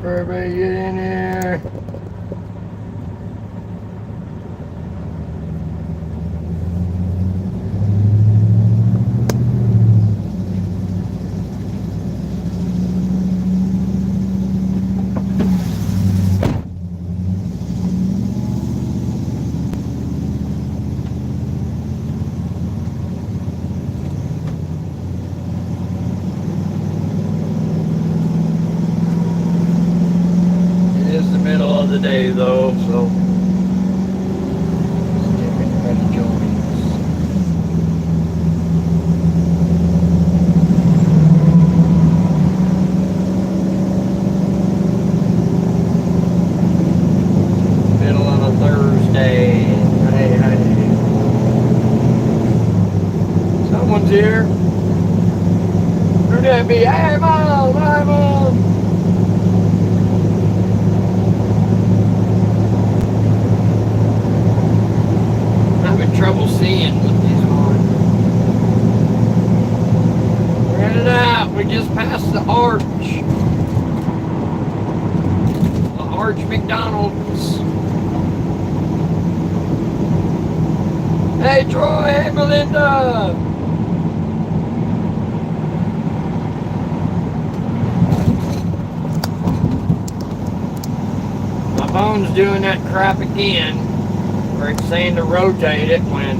Everybody get in here. Middle of the day though, so everybody joins. Middle of a Thursday. Hey. Someone's here. Who that be? Hey Mom! Hi Mom! Trouble seeing with these on. We're headed out. We just passed the arch. The Arch McDonald's. Hey Troy, hey Melinda. My phone's doing that crap again. Where it's saying to rotate it when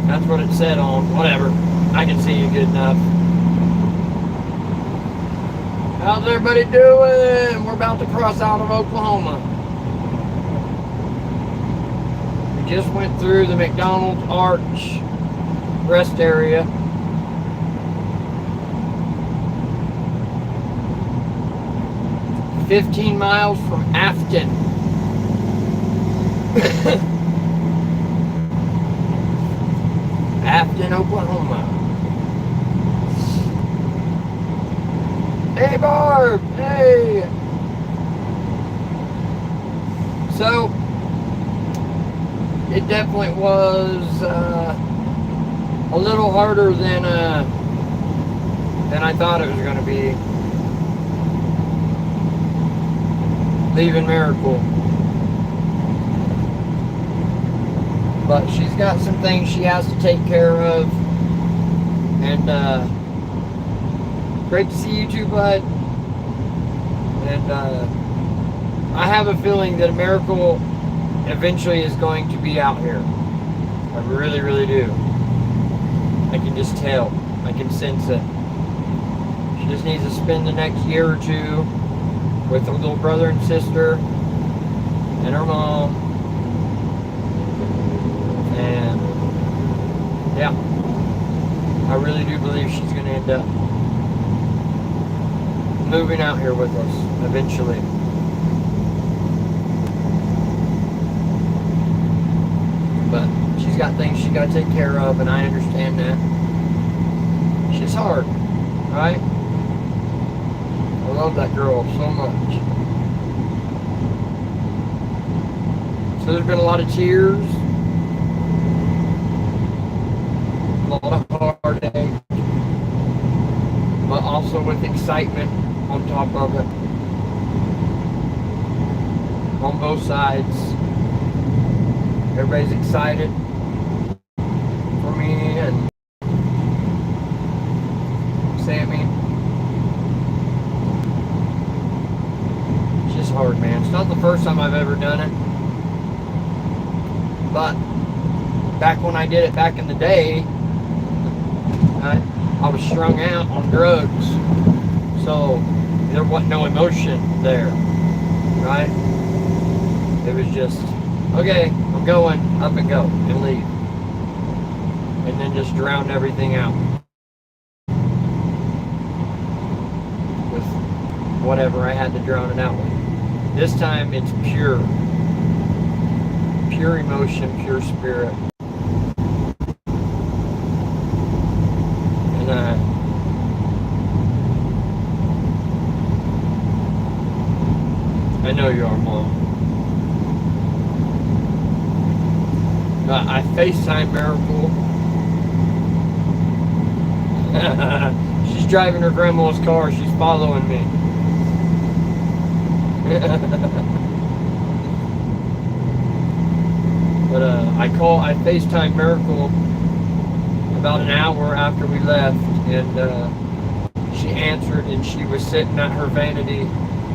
that's what it said on. Whatever. I can see you good enough. How's everybody doing? We're about to cross out of Oklahoma. We just went through the McDonald's Arch rest area. $15 miles from Afton. Afton, Oklahoma. Hey Barb, hey. So, it definitely was a little harder than I thought it was going to be. Leaving Miracle. But she's got some things she has to take care of. And great to see you too, bud. And I have a feeling that a Miracle eventually is going to be out here. I really, really do. I can just tell. I can sense it. She just needs to spend the next year or two with her little brother and sister and her mom. And yeah, I really do believe she's going to end up moving out here with us eventually. But she's got things she got to take care of, and I understand that. She's hard, right? I love that girl so much. So there's been a lot of tears, a lot of heartache, but also with excitement on top of it. On both sides. Everybody's excited for me and Sammy. It's just hard, man. It's not the first time I've ever done it. But back when I did it back in the day, I was strung out on drugs. So there wasn't no emotion there, right? It was just, okay, I'm going, up and go, and leave. And then just drown everything out with whatever I had to drown it out with. This time it's pure emotion, pure spirit. And I know you are, Mom. I FaceTime Miracle She's driving her grandma's car. She's following me. But I FaceTime Miracle about an hour after we left, and she answered, and she was sitting at her vanity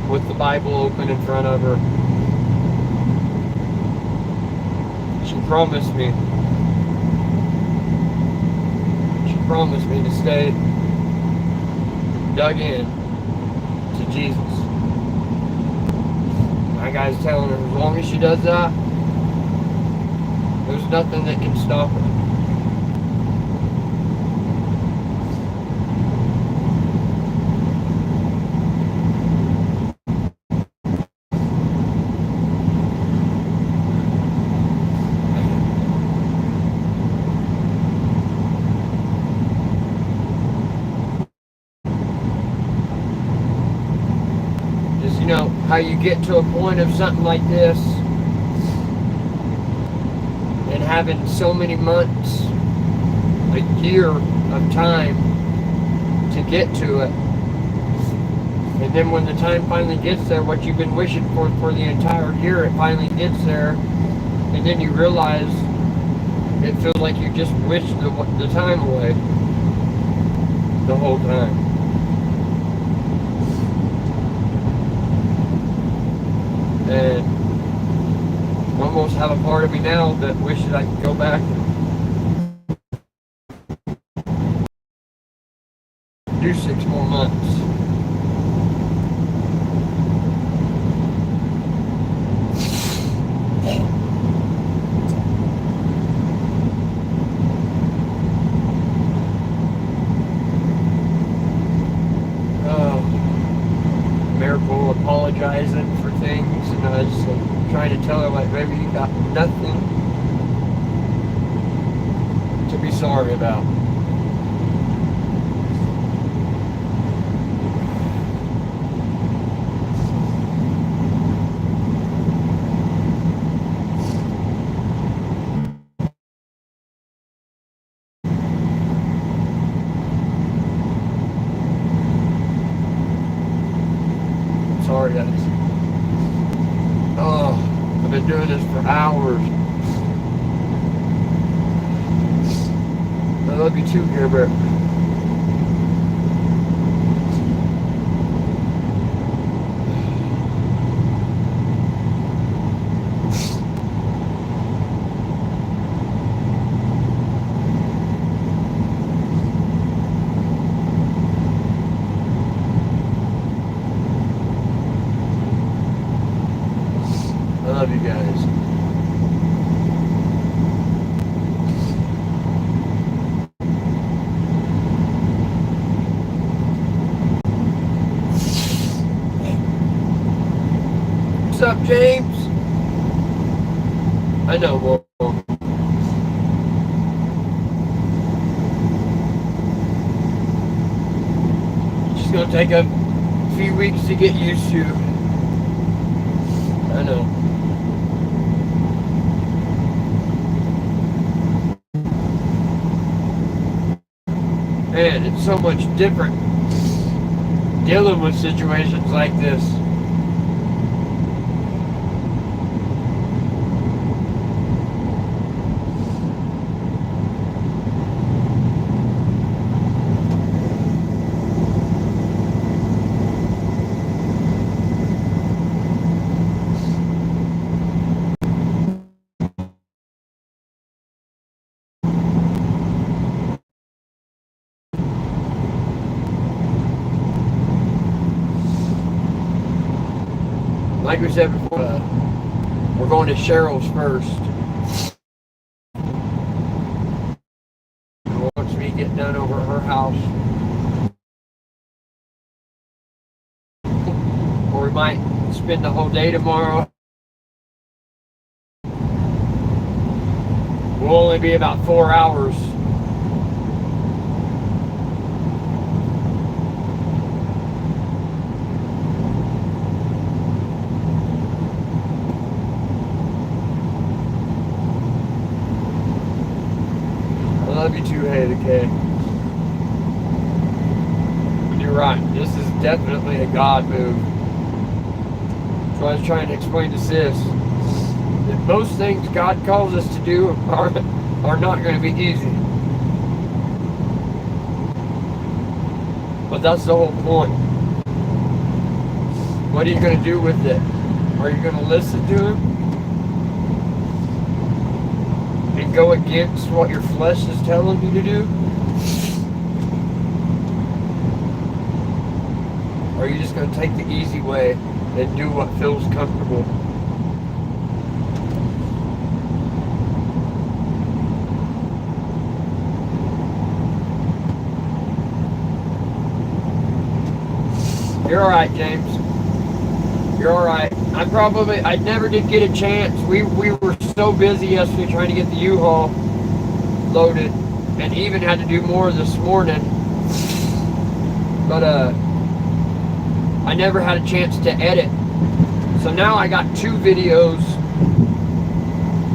with the Bible open in front of her. She promised me to stay dug in to Jesus. My guy's telling her, as long as she does that, there's nothing that can stop her. Just, how you get to a point of something like this, and having so many months, a year of time to get to it. And then when the time finally gets there, what you've been wishing for the entire year, it finally gets there. And then you realize it feels like you just wished the time away the whole time. And I almost have a part of me now that wishes I could go back and do 6 more months. Miracle apologizing for things, and I was trying to tell her, like, baby, you got nothing to be sorry about. Sorry, guys. Oh, I've been doing this for hours. I love you too, Care Bear. I love you guys. What's up, James? I know, Mom. It's just gonna take a few weeks to get used to. I know. Man, it's so much different dealing with situations like this. Like we said before, we're going to Cheryl's first. Once we get done over at her house, or we might spend the whole day tomorrow. We'll only be about 4 hours. I love you too, Hey the K. right. This is definitely a God move. So I was trying to explain to Sis that most things God calls us to do are not going to be easy. But that's the whole point. What are you going to do with it? Are you going to listen to Him and go against what your flesh is telling you to do? Or are you just going to take the easy way and do what feels comfortable? You're alright, James. You're alright. I never did get a chance. We were so busy yesterday trying to get the U-Haul loaded, and even had to do more this morning. But I never had a chance to edit. So now I got 2 videos.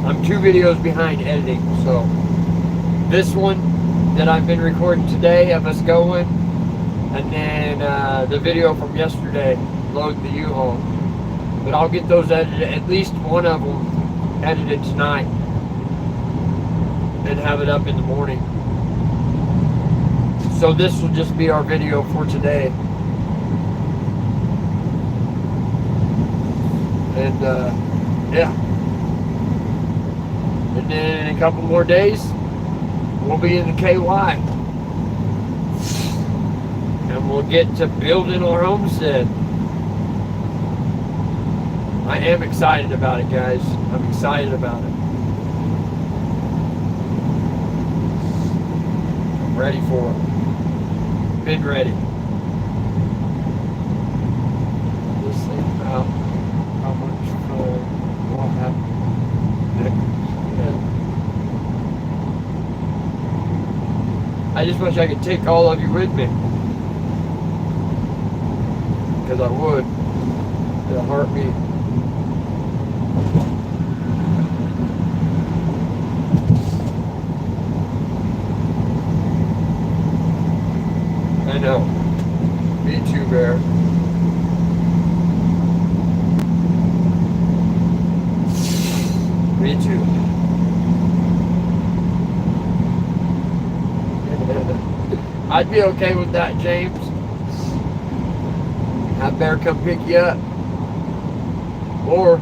I'm 2 videos behind editing. So this one that I've been recording today of us going, and then the video from yesterday, load the U-Haul. But I'll get those edited, at least one of them edited tonight, and have it up in the morning. So this will just be our video for today. And yeah. And then in a couple more days, we'll be in the KY. And we'll get to building our homestead. I am excited about it, guys. I'm excited about it. I'm ready for it. Been ready. Just think about how much fun we'll have next. I just wish I could take all of you with me. Because I would. In a heartbeat. I know. Me too, Bear. Me too. I'd be okay with that, James. Have Bear come pick you up. Or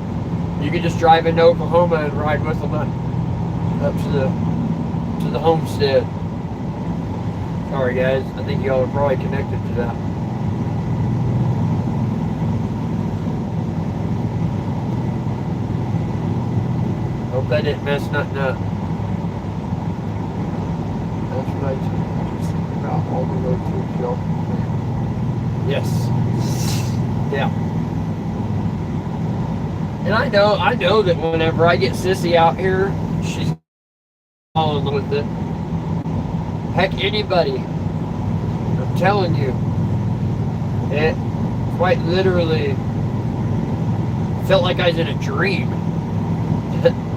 you could just drive into Oklahoma and ride with them up to the homestead. Sorry guys, I think y'all are probably connected to that. Hope that didn't mess nothing up. That's what I just think about all the way to y'all. Yes. Yeah. And I know that whenever I get Sissy out here, she's falling with it. Heck, anybody. I'm telling you. It quite literally felt like I was in a dream.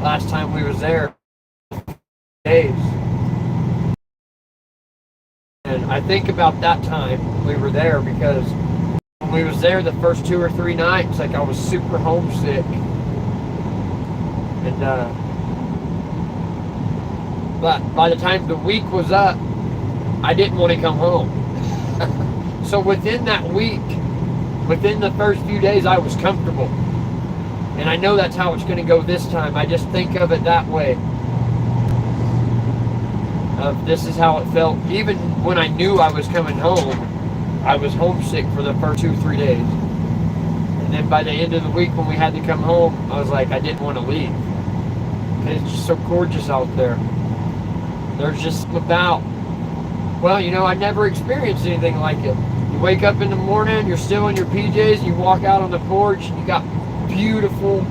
Last time we was there. Daze. And I think about that time we were there because when we was there the first 2 or 3 nights, like I was super homesick. And but by the time the week was up, I didn't want to come home. So within that week, within the first few days, I was comfortable. And I know that's how it's going to go this time. I just think of it that way. This is how it felt. Even when I knew I was coming home, I was homesick for the first 2-3 days. And then by the end of the week when we had to come home, I was like, I didn't want to leave. It's just so gorgeous out there. There's just about, well, you know, I never experienced anything like it. You wake up in the morning, you're still in your PJs, you walk out on the porch, and you got beautiful,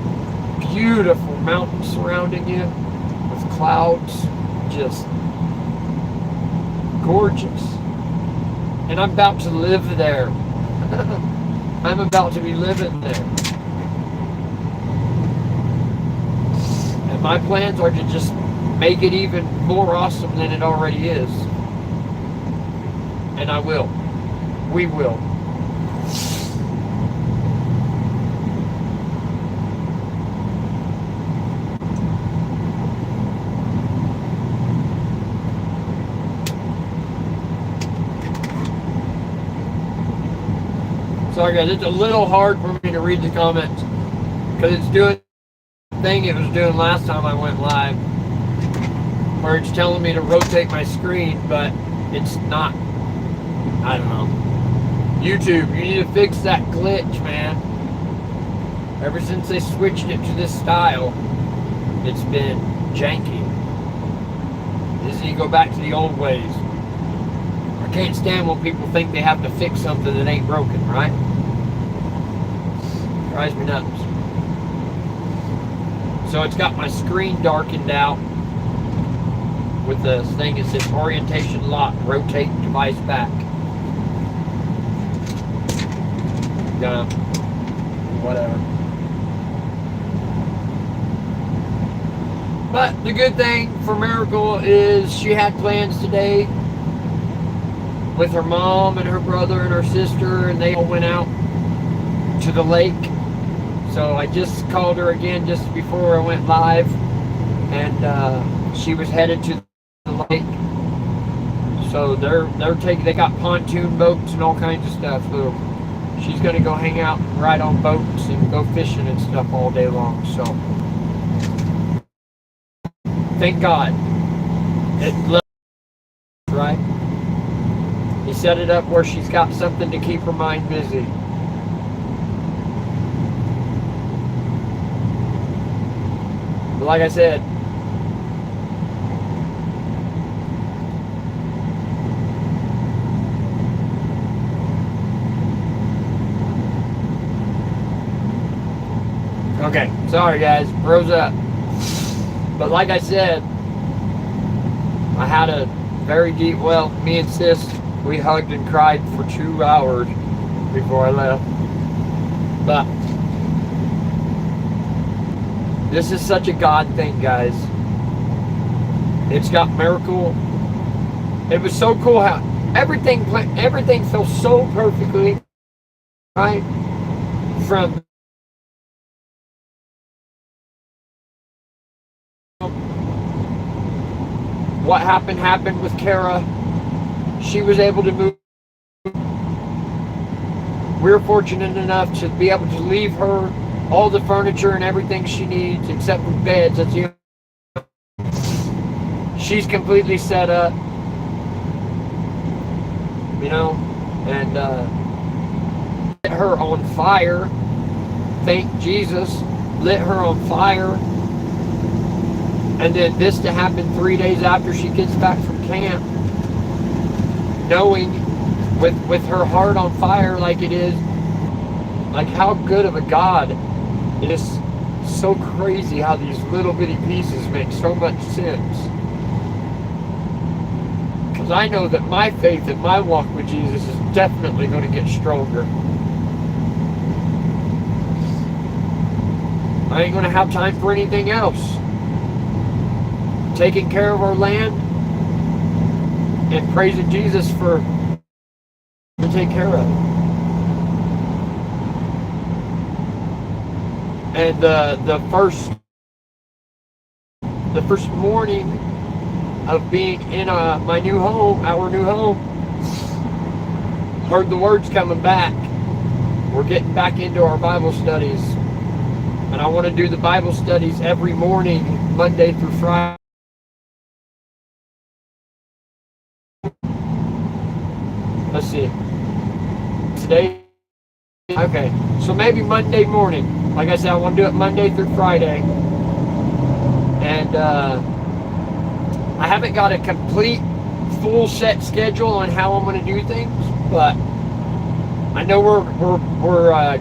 beautiful mountains surrounding you with clouds, just gorgeous. And I'm about to live there. I'm about to be living there. And my plans are to just make it even more awesome than it already is. And I will. we will. Sorry guys, it's a little hard for me to read the comments because it's doing the thing it was doing last time I went live, where it's telling me to rotate my screen, but it's not. I don't know. YouTube, you need to fix that glitch, man. Ever since they switched it to this style, it's been janky. This you go back to the old ways. I can't stand when people think they have to fix something that ain't broken, right? Drives me nuts. So it's got my screen darkened out with the thing that says orientation lock, rotate device back. Whatever. But the good thing for Miracle is she had plans today with her mom and her brother and her sister, and they all went out to the lake. So I just called her again just before I went live, and she was headed to the lake. So they got pontoon boats and all kinds of stuff. So she's gonna go hang out and ride on boats and go fishing and stuff all day long. So thank God. Right? He set it up where she's got something to keep her mind busy. But like I said, okay, sorry guys, rose up. But like I said, I had a very deep, well, me and sis, we hugged and cried for 2 hours before I left. But this is such a God thing, guys. It's got Miracle. It was so cool how everything felt so perfectly, right? From what happened with Kara. She was able to move. We're fortunate enough to be able to leave her all the furniture and everything she needs except for beds. That's the she's completely set up, you know, and lit her on fire. Thank Jesus, lit her on fire. And then this to happen 3 days after she gets back from camp, knowing with her heart on fire like it is, like how good of a God. It is so crazy how these little bitty pieces make so much sense. Because I know that my faith and my walk with Jesus is definitely going to get stronger. I ain't going to have time for anything else. Taking care of our land and praising Jesus for to take care of it. And the first morning of being in my new home, our new home, heard the words coming back. We're getting back into our Bible studies, and I want to do the Bible studies every morning, Monday through Friday. Let's see. Today, okay, so maybe Monday morning. Like I said, I want to do it Monday through Friday. And I haven't got a complete, full set schedule on how I'm going to do things, but I know we're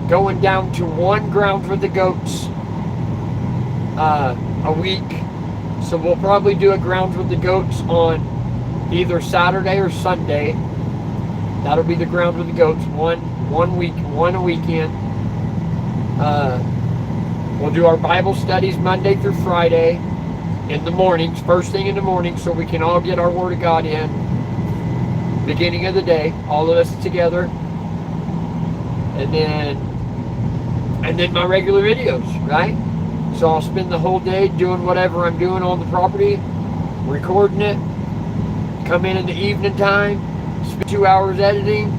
going down to 1 ground for the goats a week. So we'll probably do a ground with the goats on either Saturday or Sunday. That'll be the ground with the goats. One a weekend. We'll do our Bible studies Monday through Friday in the mornings, first thing in the morning, so we can all get our Word of God in. beginning of the day, all of us together, and then my regular videos, right? So I'll spend the whole day doing whatever I'm doing on the property, recording it, come in the evening time, spend 2 hours editing,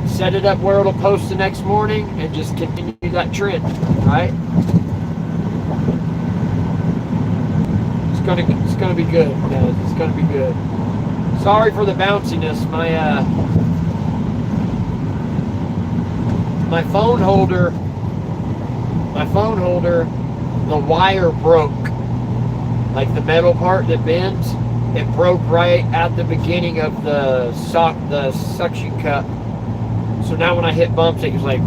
set it up where it'll post the next morning, and just continue that trend, right? It's gonna be good, guys. It's gonna be good. Sorry for the bounciness. My phone holder, the wire broke. Like the metal part that bends, it broke right at the beginning of the suction cup. So now when I hit bumps, it was like,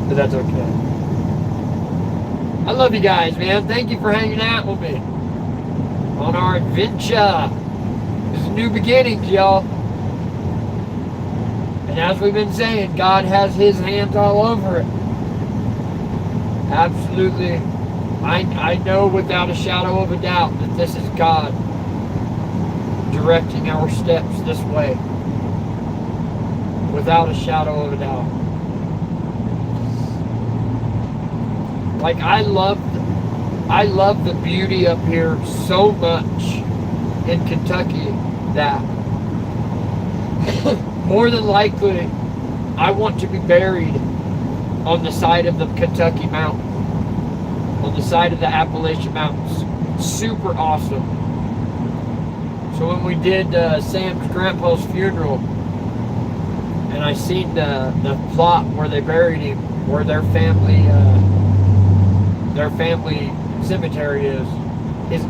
but that's okay. I love you guys, man. Thank you for hanging out with me on our adventure. This is new beginnings, y'all. And as we've been saying, God has His hands all over it. Absolutely. I know without a shadow of a doubt that this is God directing our steps this way. Without a shadow of a doubt. Like, I love the beauty up here so much in Kentucky that more than likely I want to be buried on the side of the Kentucky mountain, on the side of the Appalachian Mountains. Super awesome. So when we did Sam's grandpa's funeral, and I seen the plot where they buried him, where their family cemetery is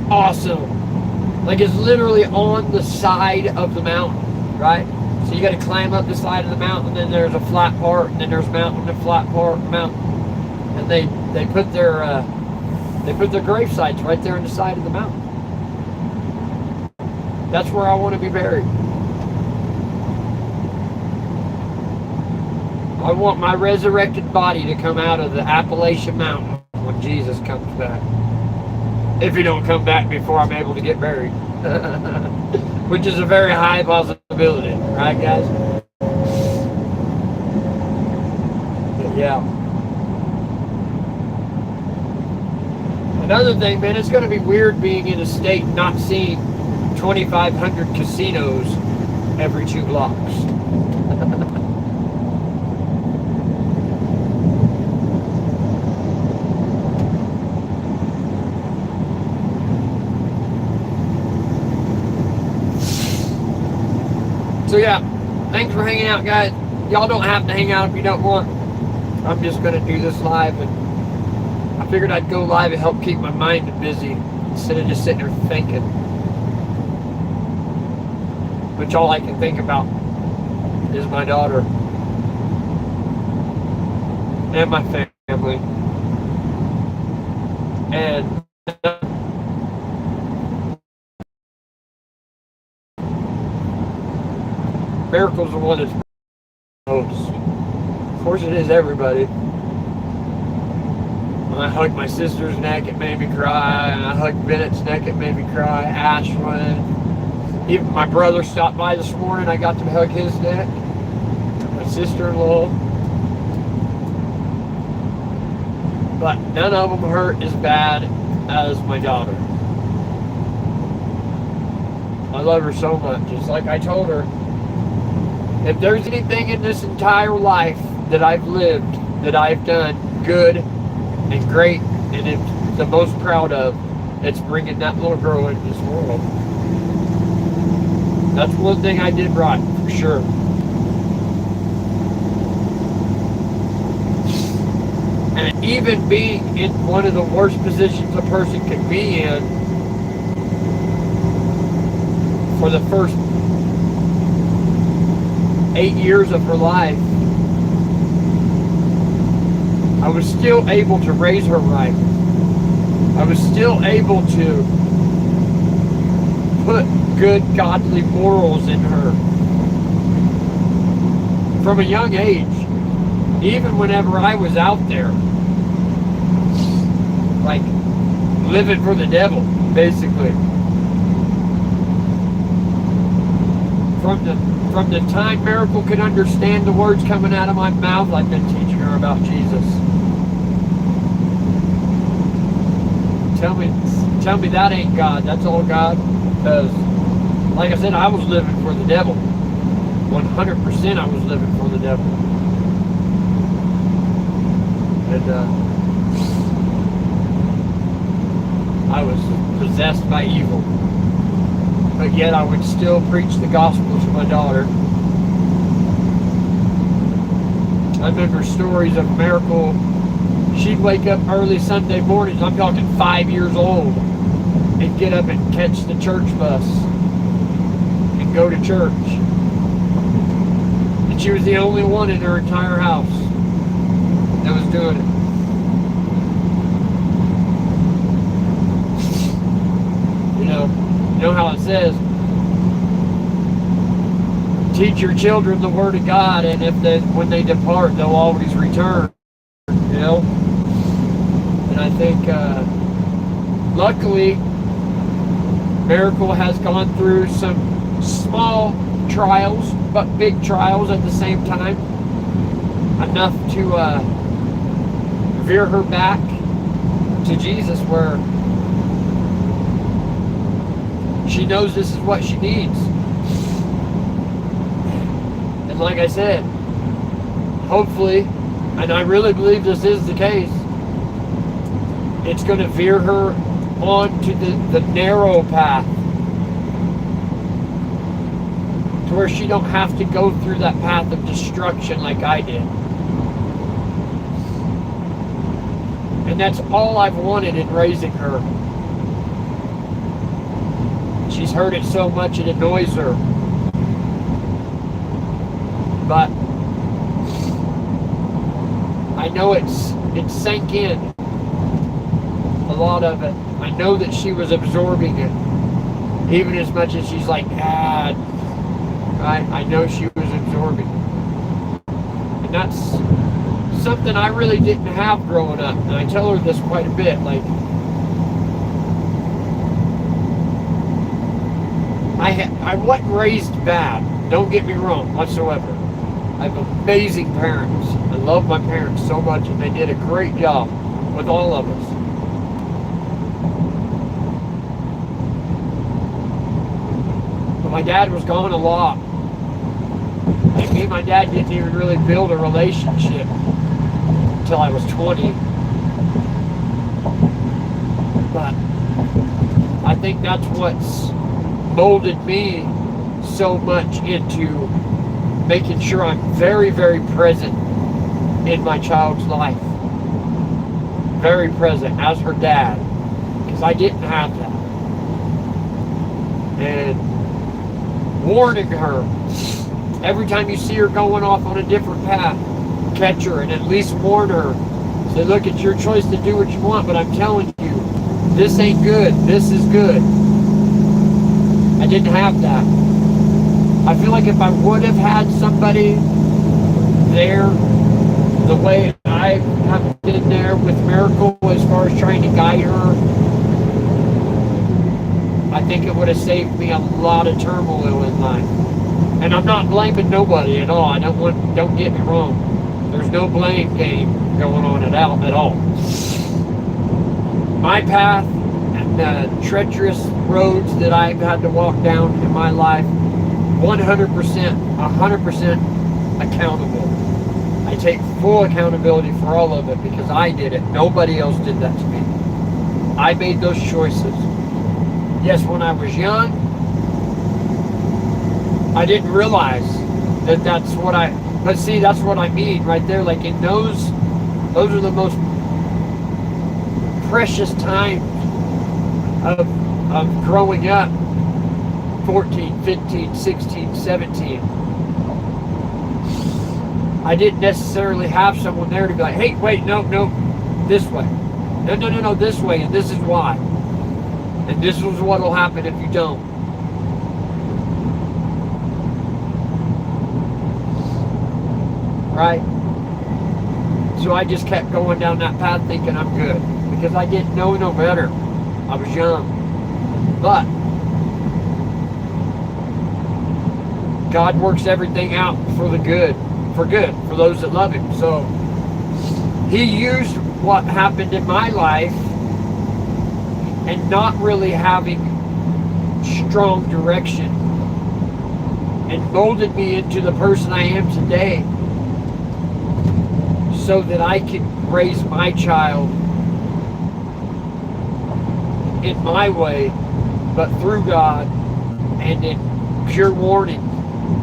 awesome. Like, it's literally on the side of the mountain, right? So you got to climb up the side of the mountain, and then there's a flat part, and then there's mountain and flat part, mountain, and they put their grave sites right there on the side of the mountain. That's where I want to be buried. I want my resurrected body to come out of the Appalachian Mountain when Jesus comes back. If He don't come back before I'm able to get buried. Which is a very high possibility. Right, guys? But yeah. Another thing, man, it's going to be weird being in a state not seeing 2,500 casinos every 2 blocks. So yeah, thanks for hanging out, guys. Y'all don't have to hang out if you don't want. I'm just going to do this live, and I figured I'd go live and help keep my mind busy instead of just sitting there thinking. Which all I can think about is my daughter and my family. And Miracle's the one that's most. Of course it is everybody. When I hugged my sister's neck, it made me cry. And I hugged Bennett's neck, it made me cry. Ashlyn. Even my brother stopped by this morning. I got to hug his neck. My sister-in-law. But none of them hurt as bad as my daughter. I love her so much. It's like I told her, if there's anything in this entire life that I've lived, that I've done good and great, and it's the most proud of, it's bringing that little girl into this world. That's one thing I did right, for sure. And even being in one of the worst positions a person can be in for the first 8 years of her life, I was still able to raise her right. I was still able to put good godly morals in her from a young age. Even whenever I was out there, like living for the devil, basically. from the time Miracle could understand the words coming out of my mouth, I've been teaching her about Jesus. Tell me that ain't God. That's all God. Because, like I said, I was living for the devil. 100% I was living for the devil. And I was possessed by evil. But yet I would still preach the gospel to my daughter. I remember stories of Miracle. She'd wake up early Sunday mornings, I'm talking 5 years old, and get up and catch the church bus and go to church. And she was the only one in her entire house that was doing it. You know how it says, teach your children the word of God, and when they depart, they'll always return. You know? And I think, luckily, Miracle has gone through some small trials, but big trials at the same time. Enough to veer her back to Jesus, where she knows this is what she needs. And like I said, hopefully, and I really believe this is the case, it's going to veer her onto the narrow path, to where she don't have to go through that path of destruction like I did. And that's all I've wanted in raising her. She's heard it so much it annoys her. But I know it's sank in, a lot of it. I know that she was absorbing it, even as much as she's like, Dad. I know she was absorbing it. And that's something I really didn't have growing up. And I tell her this quite a bit. Like, I wasn't raised bad. Don't get me wrong whatsoever. I have amazing parents. I love my parents so much, and they did a great job with all of us. But my dad was gone a lot. Like, me and my dad didn't even really build a relationship until I was 20. But I think that's what's molded me so much into making sure I'm very, very present in my child's life. Very present as her dad. Because I didn't have that. And warning her, every time you see her going off on a different path, catch her and at least warn her. Say, look, it's your choice to do what you want, but I'm telling you, this ain't good, this is good. I didn't have that. I feel like if I would have had somebody there the way I have been there with Miracle as far as trying to guide her, I think it would have saved me a lot of turmoil in life. And I'm not blaming nobody at all. Don't get me wrong. There's no blame game going on at all. My path and the treacherous roads that I've had to walk down in my life, 100%, 100% accountable. I take full accountability for all of it because I did it. Nobody else did that to me. I made those choices. Yes, when I was young, I didn't realize that that's what but see, that's what I mean right there. Like, in those are the most precious times of growing up. 14, 15, 16, 17. I didn't necessarily have someone there to be like, hey, wait, no, this way. No, this way, and this is why. And this is what will happen if you don't. Right? So I just kept going down that path thinking I'm good. Because I didn't know no better. I was young. But God works everything out for the good, for those that love Him. So He used what happened in my life and not really having strong direction and molded me into the person I am today so that I can raise my child in my way, but through God and in pure warning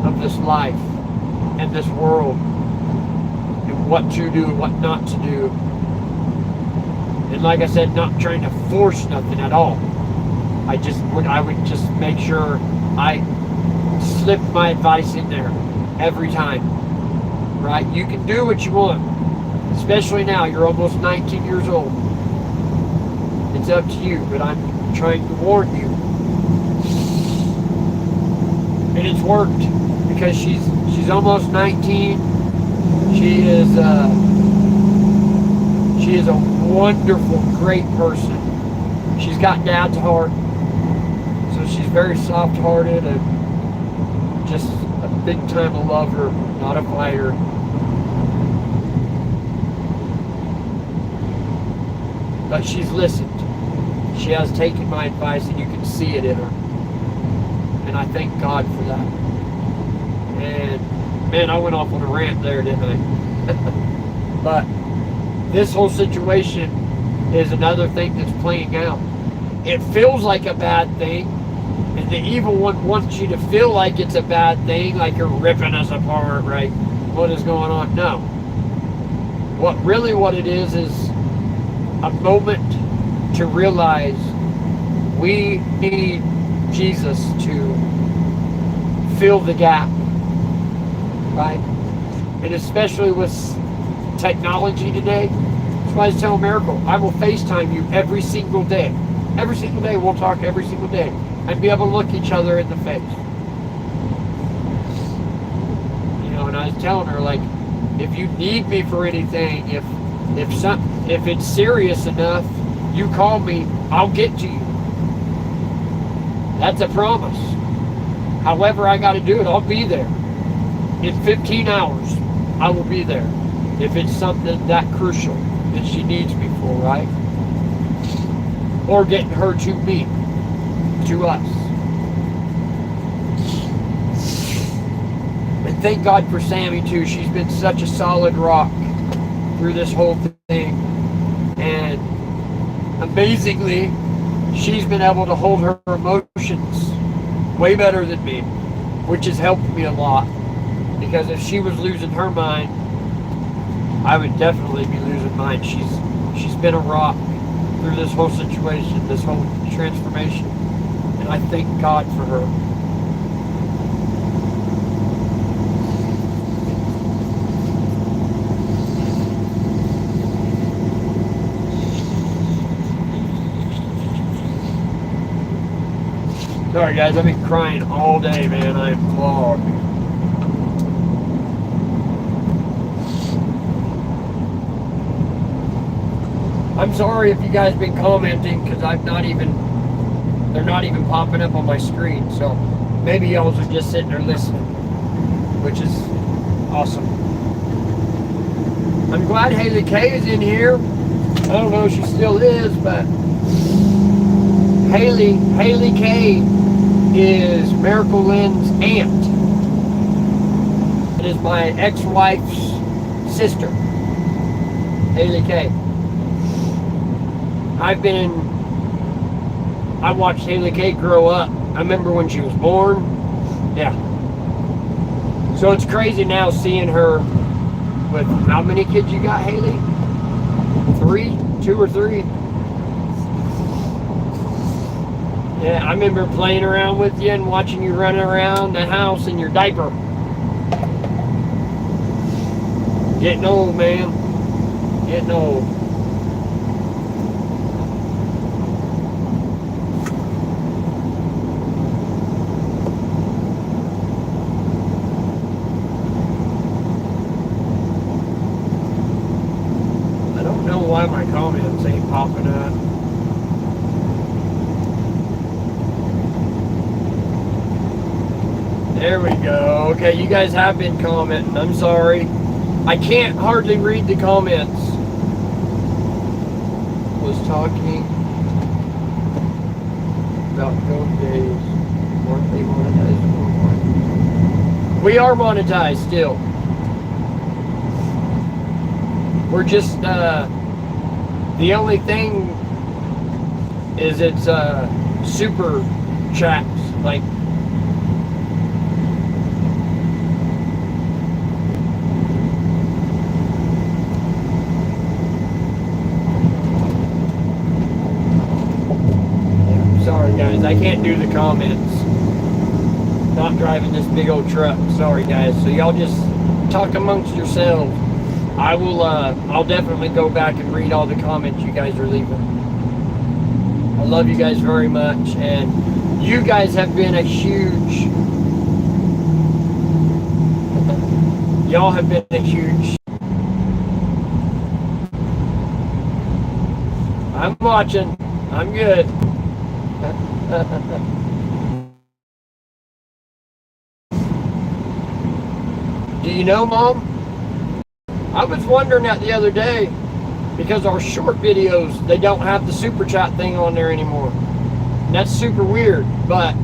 of this life and this world and what to do and what not to do. And like I said, not trying to force nothing at all. I would just make sure I slip my advice in there every time. Right? You can do what you want. Especially now, you're almost 19 years old. It's up to you, but I'm trying to warn you. And it's worked because she's almost 19. She is a wonderful, great person. She's got Dad's heart, so she's very soft-hearted and just a big-time lover, not a fighter. But she's listened. She has taken my advice, and you can see it in her. And I thank God for that. And man, I went off on a rant there, didn't I? But this whole situation is another thing that's playing out. It feels like a bad thing, and the evil one wants you to feel like it's a bad thing, like you're ripping us apart, right? What is going on? No. What it is a moment to realize we need Jesus to fill the gap, right? And especially with technology today, that's why I tell Miracle, I will FaceTime you every single day. Every single day, we'll talk every single day and be able to look each other in the face. You know, and I was telling her, like, if you need me for anything, if it's serious enough, you call me, I'll get to you. That's a promise. However I got to do it, I'll be there. In 15 hours, I will be there. If it's something that crucial that she needs me for, right? Or getting her to me, to us. And thank God for Sammy too. She's been such a solid rock through this whole thing. And amazingly, she's been able to hold her emotions way better than me, which has helped me a lot. Because if she was losing her mind, I would definitely be losing mine. She's been a rock through this whole situation, this whole transformation. And I thank God for her. Sorry guys, I've been crying all day, man. I'm clogged. I'm sorry if you guys have been commenting because they're not even popping up on my screen. So maybe y'all are just sitting there listening, which is awesome. I'm glad Haley K is in here. I don't know if she still is, but Haley K is Miracle Lynn's aunt. It is my ex-wife's sister, Haley K. I watched Haley K grow up. I remember when she was born. Yeah. So it's crazy now seeing her with, how many kids you got, Haley? 3? 2 or 3? Yeah, I remember playing around with you and watching you running around the house in your diaper. Getting old, man. Getting old. I don't know why my comments ain't popping up. There we go. Okay, you guys have been commenting. I'm sorry. I can't hardly read the comments. Was talking about Daze. Weren't they monetized? We are monetized still. We're just the only thing is it's super chats, like sorry guys, I can't do the comments. Not driving this big old truck. Sorry guys. So y'all just talk amongst yourselves. I'll definitely go back and read all the comments you guys are leaving. I love you guys very much, and you guys have been a huge, y'all have been a huge. I'm watching. I'm good. Do you know, Mom? I was wondering that the other day, because our short videos, they don't have the super chat thing on there anymore. And that's super weird, but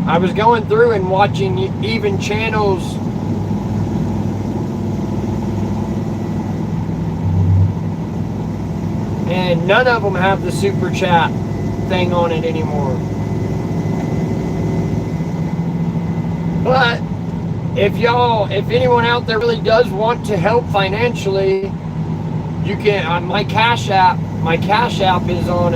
I was going through and watching even channels and none of them have the super chat thing on it anymore. But if anyone out there really does want to help financially, you can. My Cash App is on.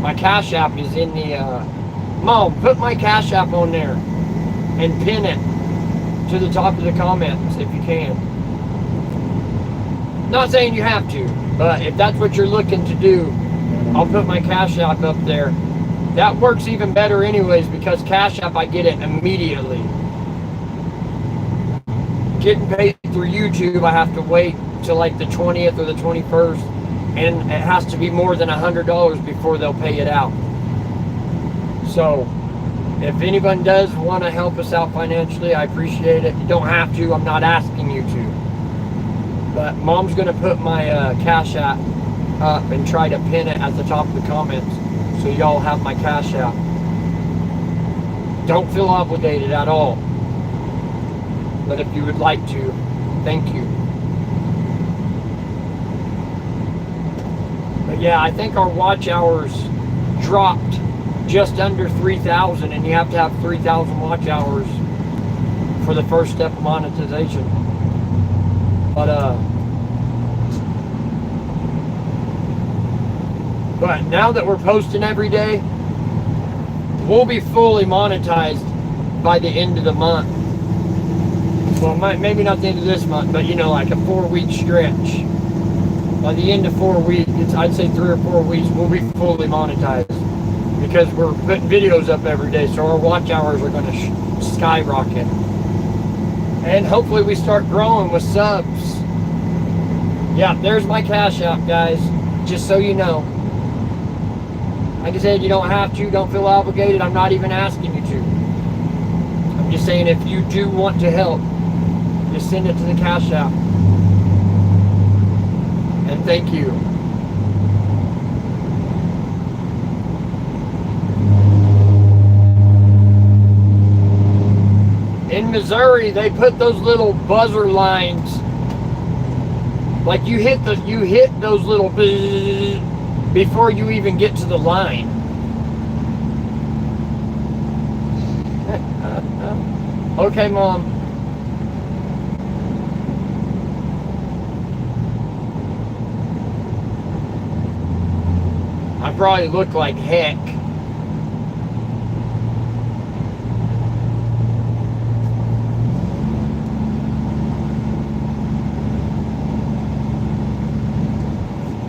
My Cash App is in the. Mom, put my Cash App on there, and pin it to the top of the comments if you can. Not saying you have to, but if that's what you're looking to do, I'll put my Cash App up there. That works even better anyways, because Cash App, I get it immediately. Getting paid through YouTube, I have to wait till like the 20th or the 21st, and it has to be more than $100 before they'll pay it out. So if anyone does want to help us out financially, I appreciate it. You don't have to. I'm not asking you to. But Mom's going to put my Cash App up and try to pin it at the top of the comments, so y'all have my Cash App. Don't feel obligated at all. But if you would like to, thank you. But yeah, I think our watch hours dropped just under 3,000, and you have to have 3,000 watch hours for the first step of monetization. But now that we're posting every day, we'll be fully monetized by the end of the month. Well, maybe not the end of this month, but like a 4-week stretch. By the end of 4 weeks, I'd say 3 or 4 weeks, we'll be fully monetized, because we're putting videos up every day, so our watch hours are going to skyrocket. And hopefully we start growing with subs. Yeah, there's my Cash App, guys, just so you know. Like I said, you don't have to, don't feel obligated. I'm not even asking you to. I'm just saying, if you do want to help, just send it to the Cash App. And thank you. In Missouri, they put those little buzzer lines. Like you hit those little buzz before you even get to the line. Okay, Mom. I probably look like heck.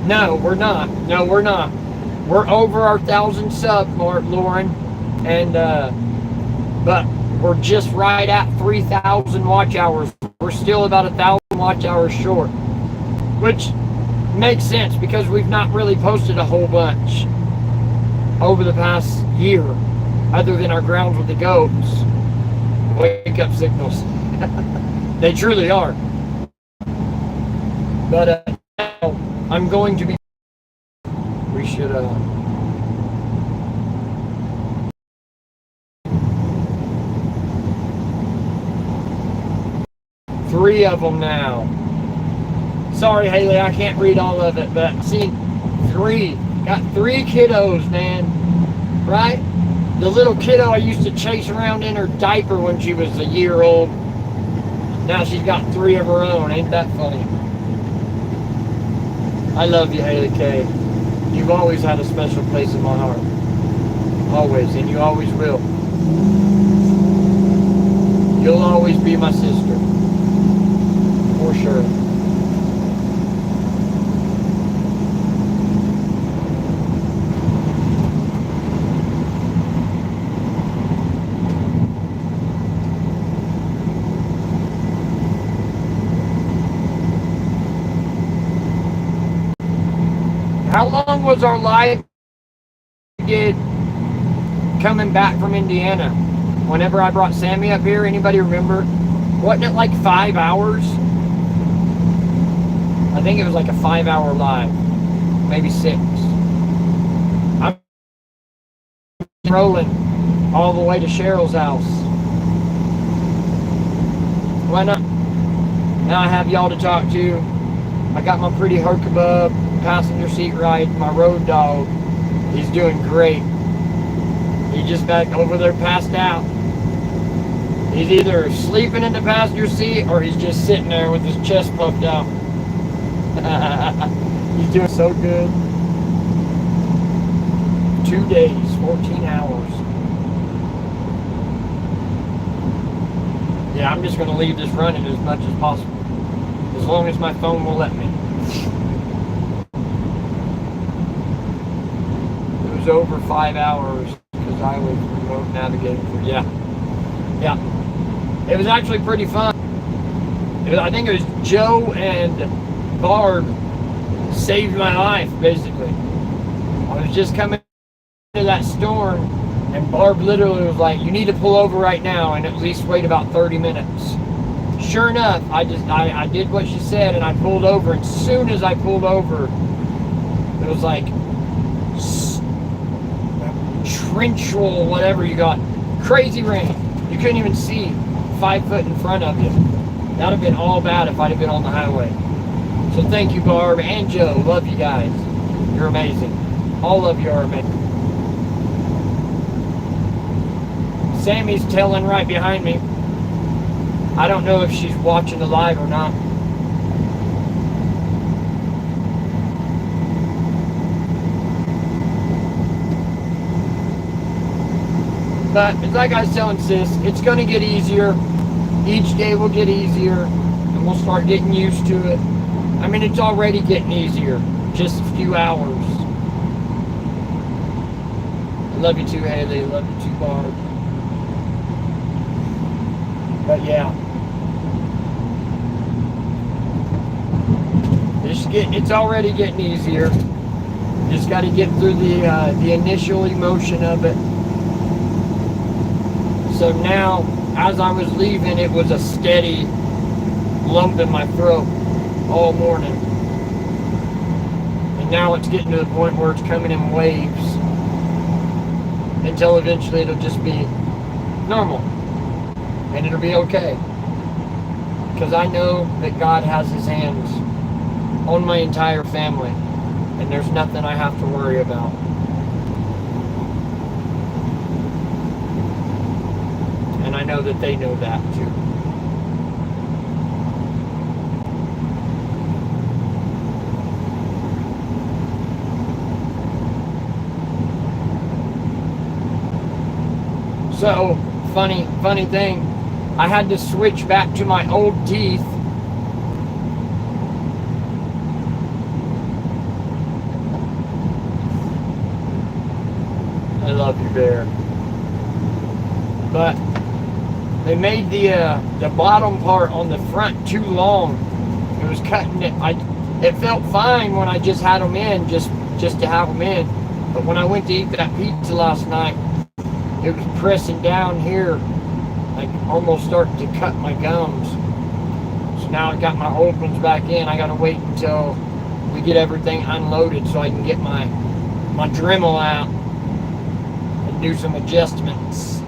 No, we're not. No, we're not. We're over our 1,000 sub mark, Lauren, and but we're just right at 3,000 watch hours. We're still about 1,000 watch hours short, which makes sense because we've not really posted a whole bunch. over the past year, other than our grounds with the goats. Wake up signals. They truly are. But now I'm going to be. We should. 3 of them now. Sorry, Haley, I can't read all of it, but see, 3. Got 3 kiddos, man. Right? The little kiddo I used to chase around in her diaper when she was a year old. Now she's got 3 of her own. Ain't that funny? I love you, Haley K. You've always had a special place in my heart. Always, and you always will. You'll always be my sister. For sure. How long was our live we did coming back from Indiana? Whenever I brought Sammy up here, anybody remember? Wasn't it like 5 hours? I think it was like a 5-hour live, maybe 6. I'm rolling all the way to Cheryl's house. Why not? Now I have y'all to talk to. I got my pretty Herkabub passenger seat ride, my road dog. He's doing great. He just back over there passed out. He's either sleeping in the passenger seat or he's just sitting there with his chest puffed out. He's doing so good. 2 days, 14 hours. Yeah, I'm just going to leave this running as much as possible. As long as my phone will let me. It was over 5 hours because I was remote navigating for, yeah. It was actually pretty fun. I think it was Joe and Barb saved my life, basically. I was just coming into that storm, and Barb literally was like, you need to pull over right now and at least wait about 30 minutes. Sure enough, I did what she said, and I pulled over, and as soon as I pulled over, it was like torrential, whatever you got, crazy rain. You couldn't even see 5 foot in front of you. That would have been all bad if I'd have been on the highway. So thank you, Barb and Joe. Love you guys. You're amazing. All of you are amazing. Sammy's tailing right behind me. I don't know if she's watching the live or not. But it's like I was telling Sis, it's going to get easier. Each day will get easier, and we'll start getting used to it. I mean, it's already getting easier. Just a few hours. I love you too, Haley. I love you too, Barb. But yeah. It's already getting easier. Just got to get through the initial emotion of it. So now, as I was leaving, it was a steady lump in my throat all morning. And now it's getting to the point where it's coming in waves. Until eventually it'll just be normal. And it'll be okay. Because I know that God has His hands on my entire family. And there's nothing I have to worry about. And I know that they know that too. So, funny thing, I had to switch back to my old teeth. I love you, Bear. But they made the bottom part on the front too long. It was cutting it. It felt fine when I just had them in, just to have them in. But when I went to eat that pizza last night, it was pressing down here, like almost starting to cut my gums. So now I got my old ones back in. I gotta wait until we get everything unloaded so I can get my Dremel out and do some adjustments.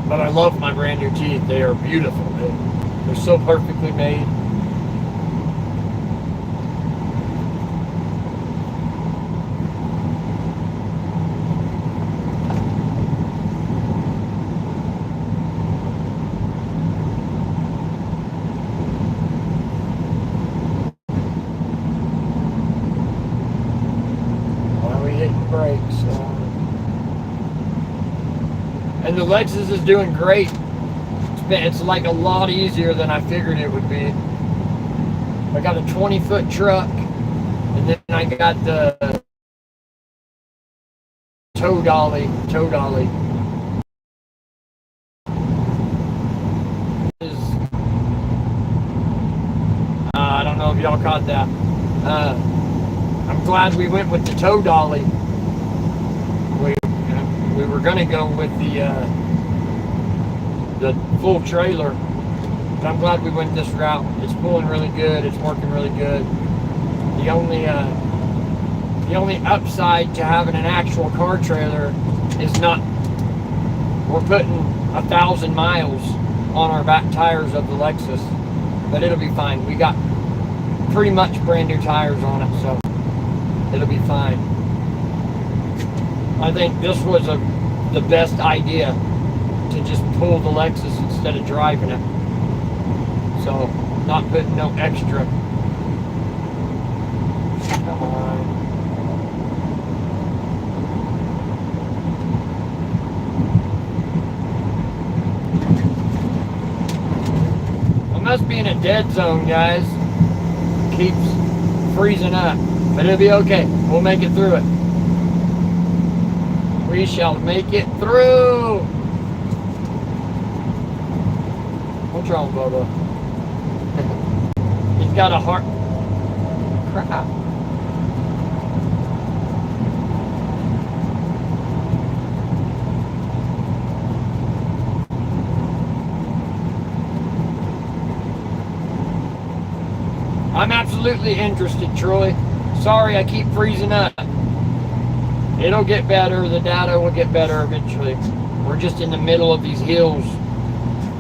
But I love my brand new teeth. They are beautiful. They're so perfectly made. Brakes. And the Lexus is doing great. It's like a lot easier than I figured it would be. I got a 20-foot truck, and then I got the tow dolly. I don't know if y'all caught that. I'm glad we went with the tow dolly. We were gonna go with the full trailer, but I'm glad we went this route. It's pulling really good. It's working really good. The only upside to having an actual car trailer is we're putting 1,000 miles on our back tires of the Lexus, but it'll be fine. We got pretty much brand new tires on it, so it'll be fine. I think this was the best idea, to just pull the Lexus instead of driving it. So, not putting no extra. Come on. I must be in a dead zone, guys. Keeps freezing up. But it'll be okay. We'll make it through it. We shall make it through. What's wrong, Bubba? He's got a heart. Crap. I'm absolutely interested, Troy. Sorry I keep freezing up. It'll get better. The data will get better eventually. We're just in the middle of these hills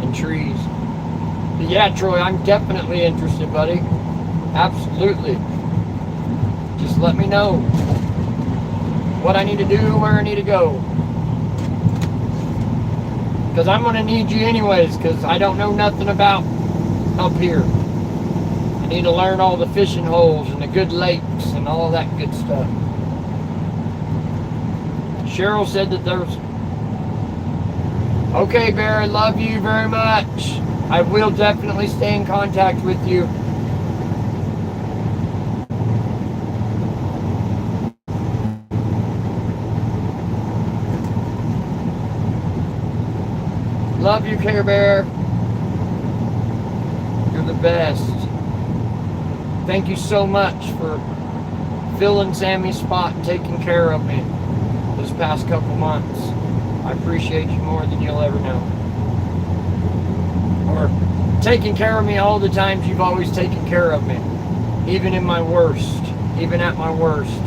and trees. But yeah, Troy, I'm definitely interested, buddy. Absolutely. Just let me know what I need to do, where I need to go. Because I'm going to need you anyways, because I don't know nothing about up here. I need to learn all the fishing holes and the good lakes and all that good stuff. Cheryl said that there's... Okay, Bear, I love you very much. I will definitely stay in contact with you. Love you, Care Bear. You're the best. Thank you so much for filling Sammy's spot and taking care of me this past couple months. I appreciate you more than you'll ever know. Or taking care of me all the times you've always taken care of me. Even in my worst, even at my worst,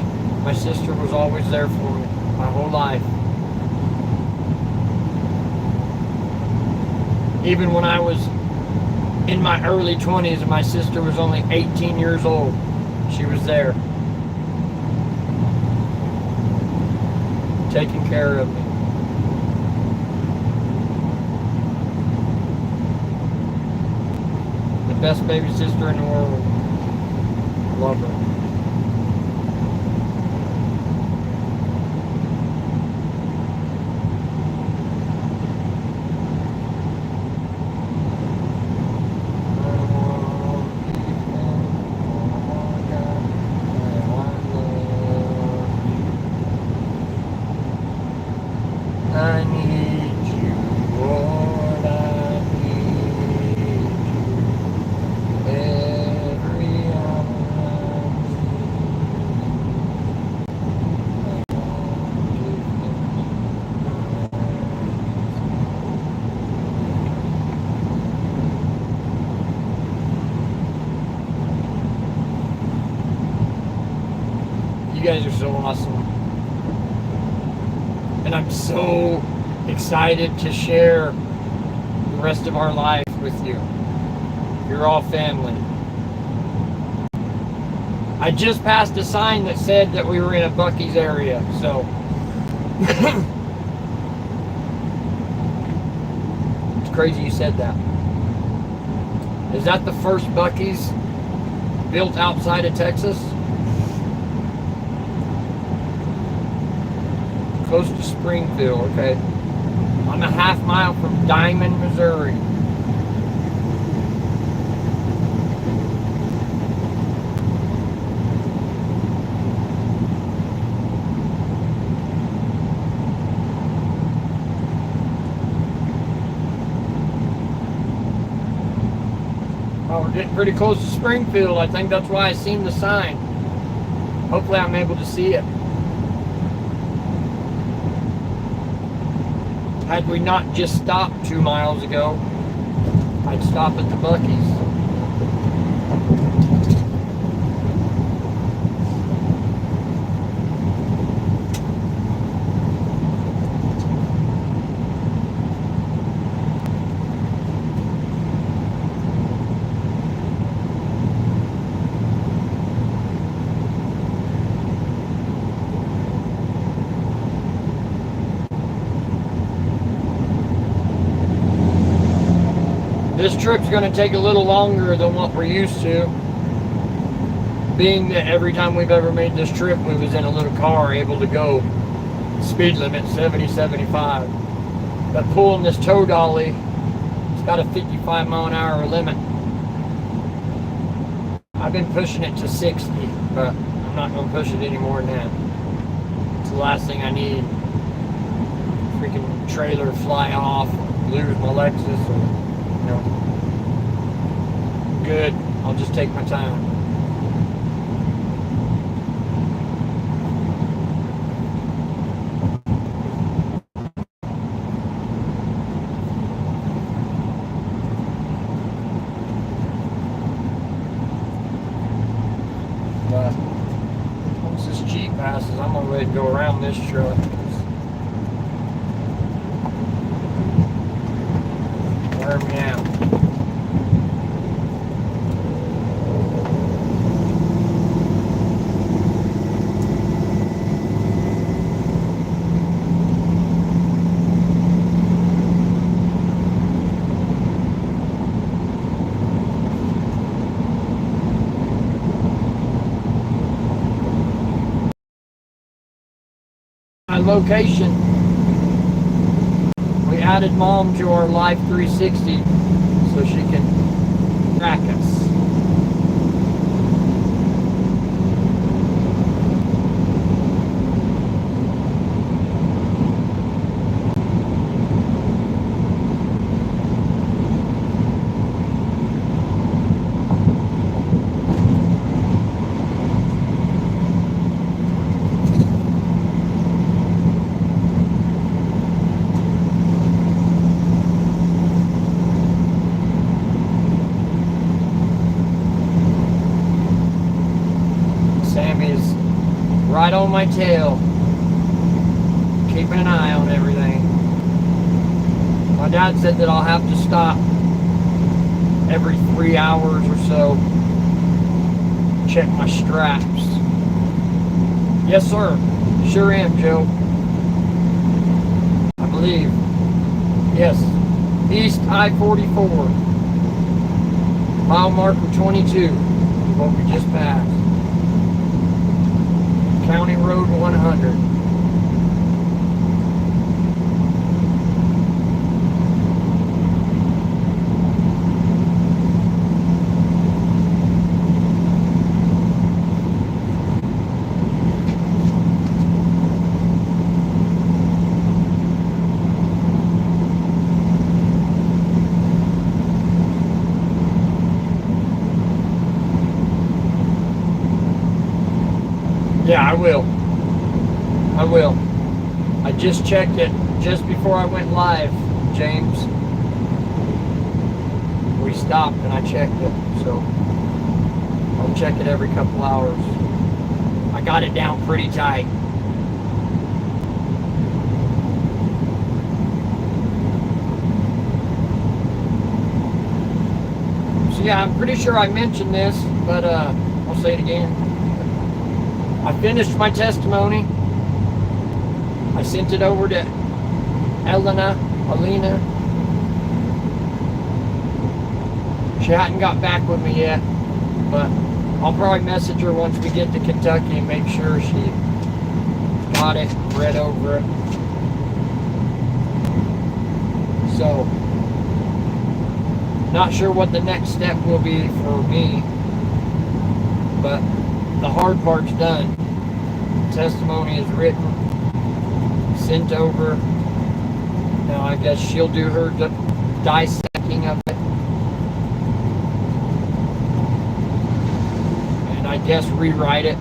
my sister was always there for me my whole life. Even when I was in my early 20s and my sister was only 18 years old, she was there. Taking care of me. The best baby sister in the world. Love her. I need you, Lord, I need you every hour. guys are so awesome. And I'm so excited to share the rest of our life with you. You're all family. I just passed a sign that said that we were in a Buc-ee's area, so it's crazy you said that. Is that the first Buc-ee's built outside of Texas? Close to Springfield, okay. I'm a half mile from Diamond, Missouri. Oh, we're getting pretty close to Springfield. I think that's why I seen the sign. Hopefully I'm able to see it. Had we not just stopped 2 miles ago, I'd stop at the Buc-ee's. This trip's going to take a little longer than what we're used to, being that every time we've ever made this trip we was in a little car able to go speed limit 70, 75. But pulling this tow dolly, it's got a 55 mile an hour limit. I've been pushing it to 60, but I'm not going to push it any more than that. It's the last thing I need. Freaking trailer fly off, lose my Lexus, or good. I'll just take my time. But once this Jeep passes, I'm gonna let it go around this truck. Wear me out. Location. We added Mom to our Life 360 so she can track us. Right on my tail, keeping an eye on everything. My dad said that I'll have to stop every 3 hours or so, check my straps. Yes, sir. Sure am, Joe. I believe. Yes. East I-44. Mile marker 22. What we just passed. County Road 100. Yeah, I will. I will. I just checked it just before I went live, James. We stopped and I checked it, so I'll check it every couple hours. I got it down pretty tight. So yeah, I'm pretty sure I mentioned this, but I'll say it again. I finished my testimony. I sent it over to Alina. She hadn't got back with me yet, but I'll probably message her once we get to Kentucky and make sure she got it, read over it. So, not sure what the next step will be for me, but the hard part's done. Testimony is written, sent over. Now I guess she'll do her dissecting of it. And I guess rewrite it.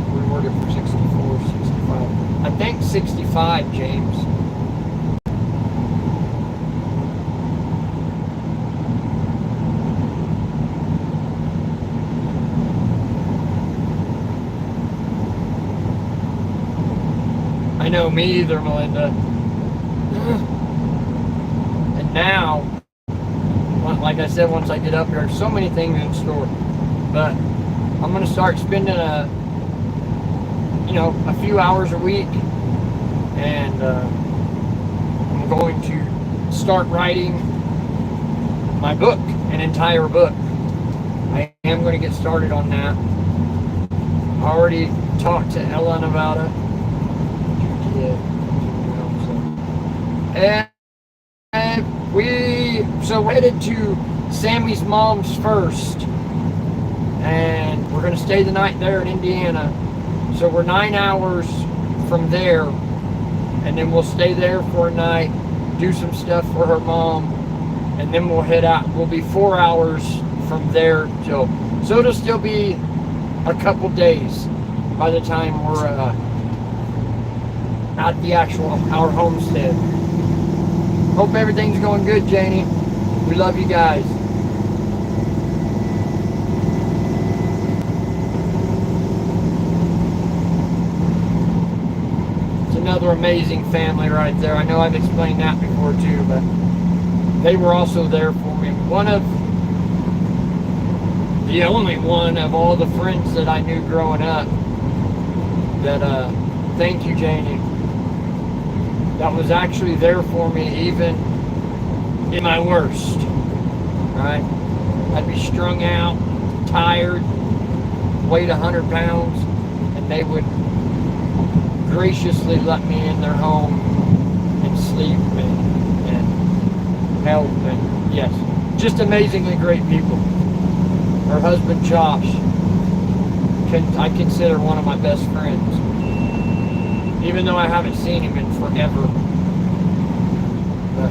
Reword it for 64, 65. I think 65, James. I know, me either, Melinda. And now, like I said, once I get up here, there's so many things in store. But I'm going to start spending a few hours a week, and I'm going to start writing my book, an entire book. I am going to get started on that. I already talked to Ellen about it. And we're headed to Sammy's mom's first, and we're going to stay the night there in Indiana. So we're 9 hours from there, and then we'll stay there for a night, do some stuff for her mom, and then we'll head out. We'll be 4 hours from there so it'll still be a couple days by the time we're at our homestead. Hope everything's going good, Janie. We love you guys. It's another amazing family right there. I know I've explained that before too, but they were also there for me. The only one of all the friends that I knew growing up that, thank you, Janie, that was actually there for me even in my worst, right? I'd be strung out, tired, weighed 100 pounds, and they would graciously let me in their home and sleep and help, and yes, just amazingly great people. Her husband, Josh, I consider one of my best friends, even though I haven't seen him in forever. But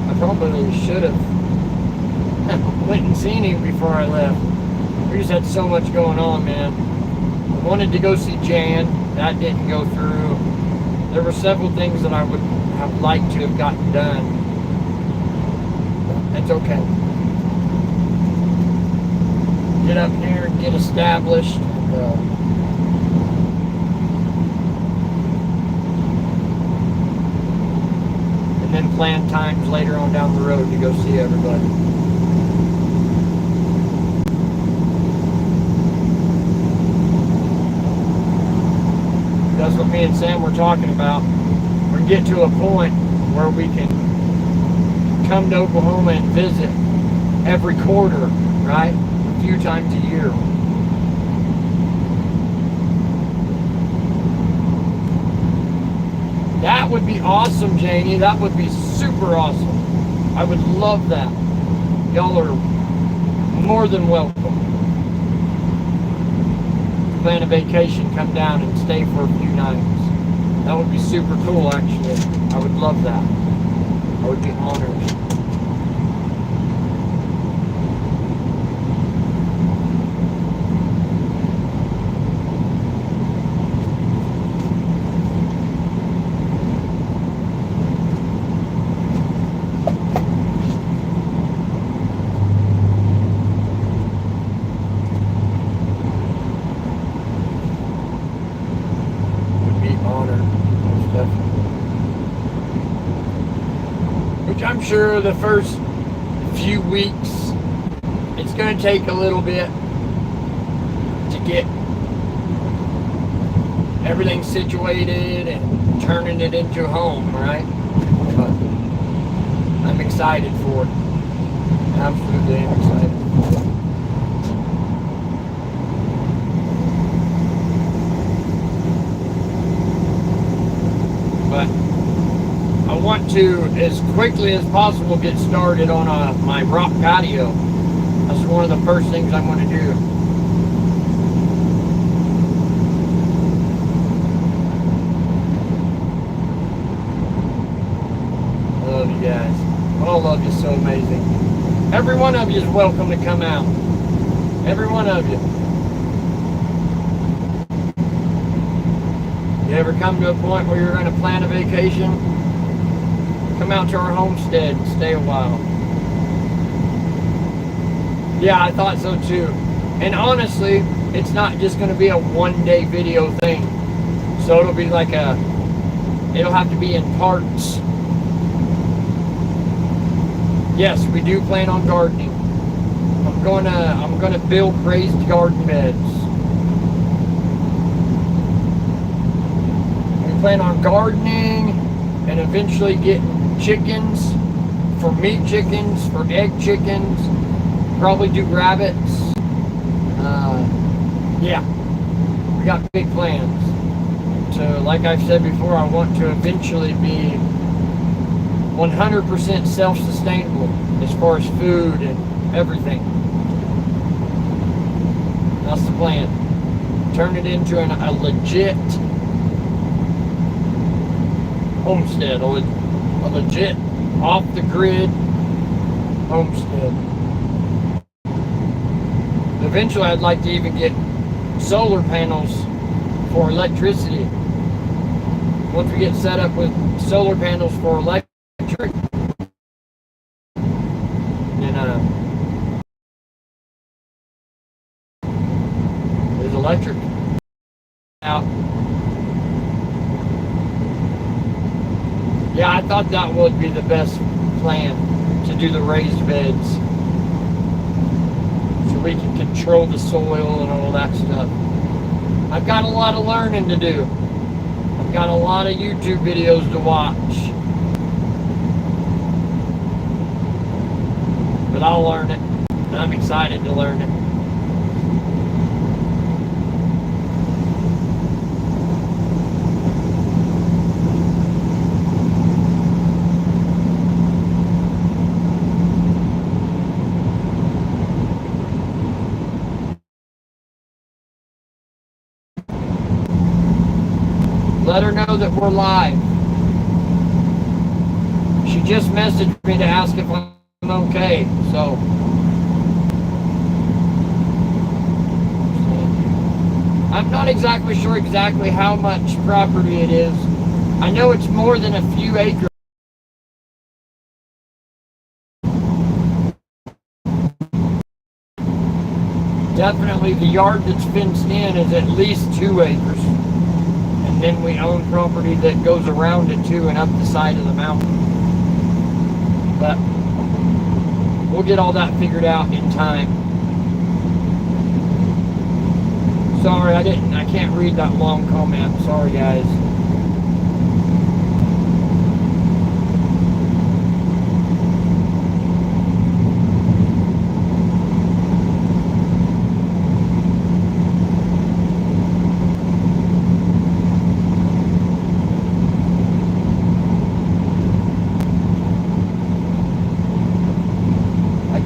I probably should have went and seen him before I left. We just had so much going on, man. I wanted to go see Jan. That didn't go through. There were several things that I would have liked to have gotten done. That's okay. Get up here and get established. And then plan times later on down the road to go see everybody. That's what me and Sam were talking about. We're getting to a point where we can come to Oklahoma and visit every quarter, right? A few times a year. That would be awesome, Janie. That would be super awesome. I would love that. Y'all are more than welcome. Plan a vacation, come down and stay for a few nights. That would be super cool, actually. I would love that. I would be honored. I'm sure the first few weeks, it's going to take a little bit to get everything situated and turning it into a home, right? But I'm excited for it. Absolutely, I'm excited. But I want to, as quickly as possible, get started on my rock patio. That's one of the first things I'm going to do. I love you guys. All of you so amazing. Every one of you is welcome to come out. Every one of you. You ever come to a point where you're going to plan a vacation? Come out to our homestead and stay a while. Yeah, I thought so too. And honestly, it's not just going to be a one-day video thing. So it'll be like it'll have to be in parts. Yes, we do plan on gardening. I'm gonna build raised garden beds. We plan on gardening and eventually getting chickens, for meat chickens, for egg chickens, probably do rabbits. Yeah, we got big plans. So like I've said before, I want to eventually be 100% self-sustainable as far as food and everything. That's the plan. Turn it into a legit homestead, a legit off-the-grid homestead. Eventually, I'd like to even get solar panels for electricity. Once we get set up with solar panels for electric, and there's electric out. Yeah, I thought that would be the best plan, to do the raised beds, so we can control the soil and all that stuff. I've got a lot of learning to do. I've got a lot of YouTube videos to watch. But I'll learn it. And I'm excited to learn it. Let her know that we're live. She just messaged me to ask if I'm okay, so I'm not exactly sure exactly how much property it is. I know it's more than a few acres. Definitely the yard that's fenced in is at least 2 acres. And then we own property that goes around it too and up the side of the mountain. But we'll get all that figured out in time. Sorry, I can't read that long comment. Sorry, guys.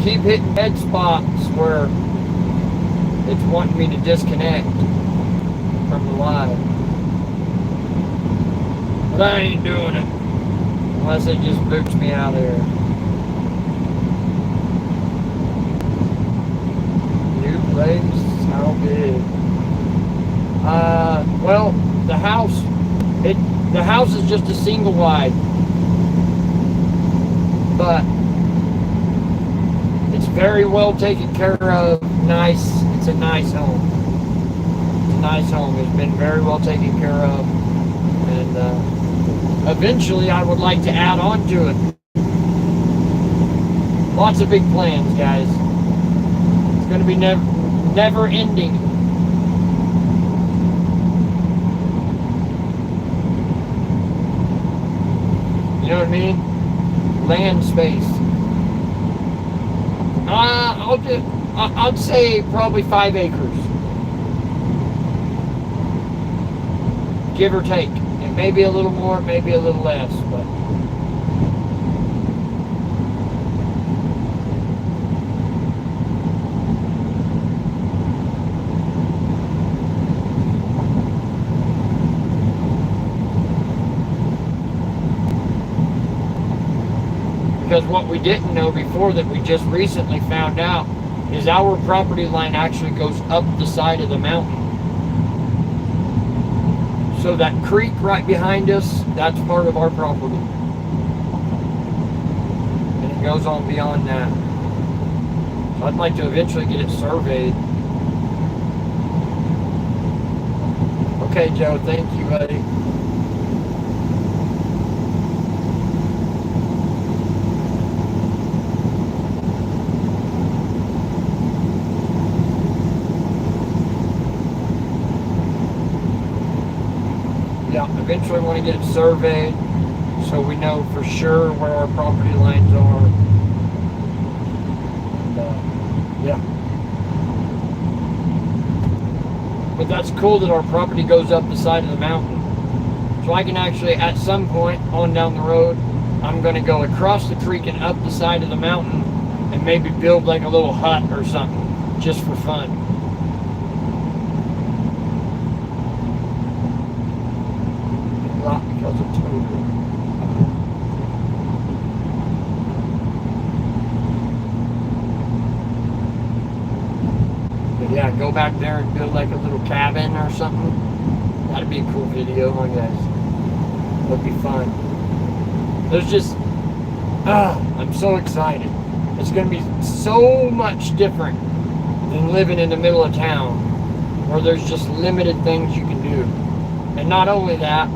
Keep hitting dead spots where it's wanting me to disconnect from the live. But I ain't doing it unless it just boots me out of there. New place? How big? Well, the house is just a single wide. But it's very well taken care of. Nice. It's a nice home. It's a nice home. It's been very well taken care of. And eventually I would like to add on to it. Lots of big plans, guys. It's going to be never ending. You know what I mean? Land space. I'd say probably 5 acres. Give or take. It may be a little more, it may be a little less, but because what we didn't know before that we just recently found out is our property line actually goes up the side of the mountain. So that creek right behind us, that's part of our property. And it goes on beyond that. So I'd like to eventually get it surveyed. Okay, Joe, thank you, buddy. Yeah, eventually want to get it surveyed so we know for sure where our property lines are. And, yeah. But that's cool that our property goes up the side of the mountain. So I can actually, at some point on down the road, I'm going to go across the creek and up the side of the mountain and maybe build like a little hut or something just for fun. Because of total. But yeah, go back there and build like a little cabin or something. That'd be a cool video, huh, guys? That'd be fun. There's just, I'm so excited. It's gonna be so much different than living in the middle of town where there's just limited things you can do. And not only that,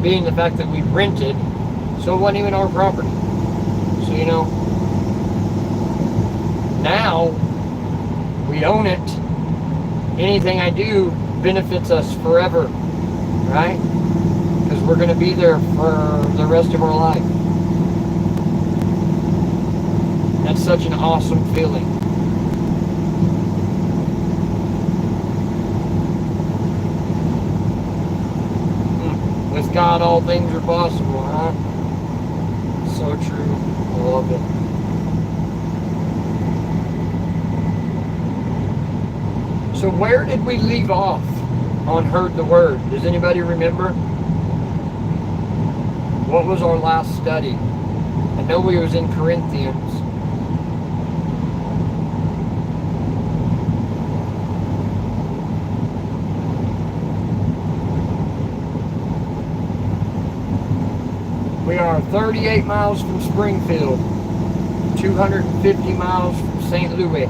being the fact that we rented, so it wasn't even our property. So, you know, now we own it. Anything I do benefits us forever, right? Because we're going to be there for the rest of our life. That's such an awesome feeling. With God, all things are possible, huh? So true. I love it. So where did we leave off on Heard the Word? Does anybody remember? What was our last study? I know we was in Corinthians. We are 38 miles from Springfield, 250 miles from St. Louis.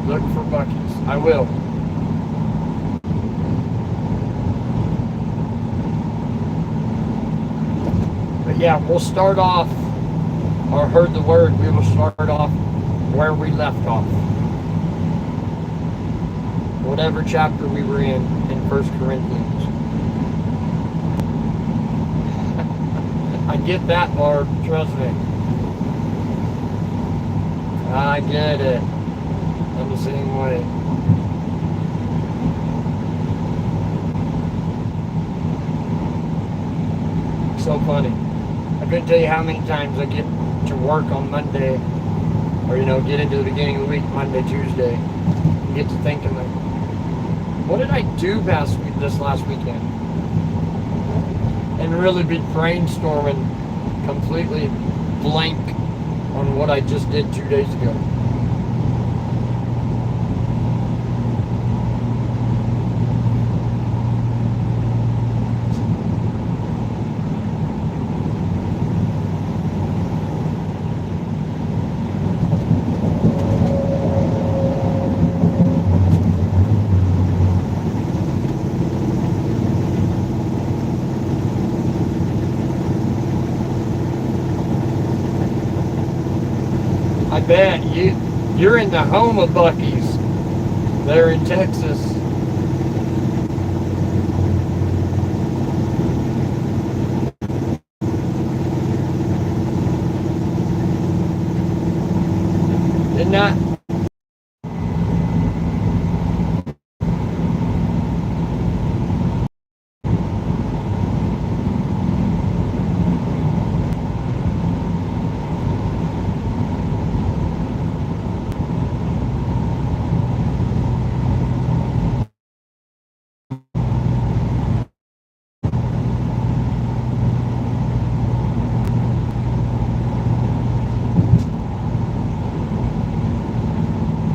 Look for buckets. I will. Yeah, we'll start off, or Heard the Word, we will start off where we left off. Whatever chapter we were in 1 Corinthians. I get that, Barb, trust me. I get it. I'm the same way. So funny. I couldn't tell you how many times I get to work on Monday, or get into the beginning of the week, Monday, Tuesday, and get to thinking like, what did I do this last weekend? And really be brainstorming, completely blank on what I just did 2 days ago. bet. You're in the home of Buc-ee's. They're in Texas. Isn't that?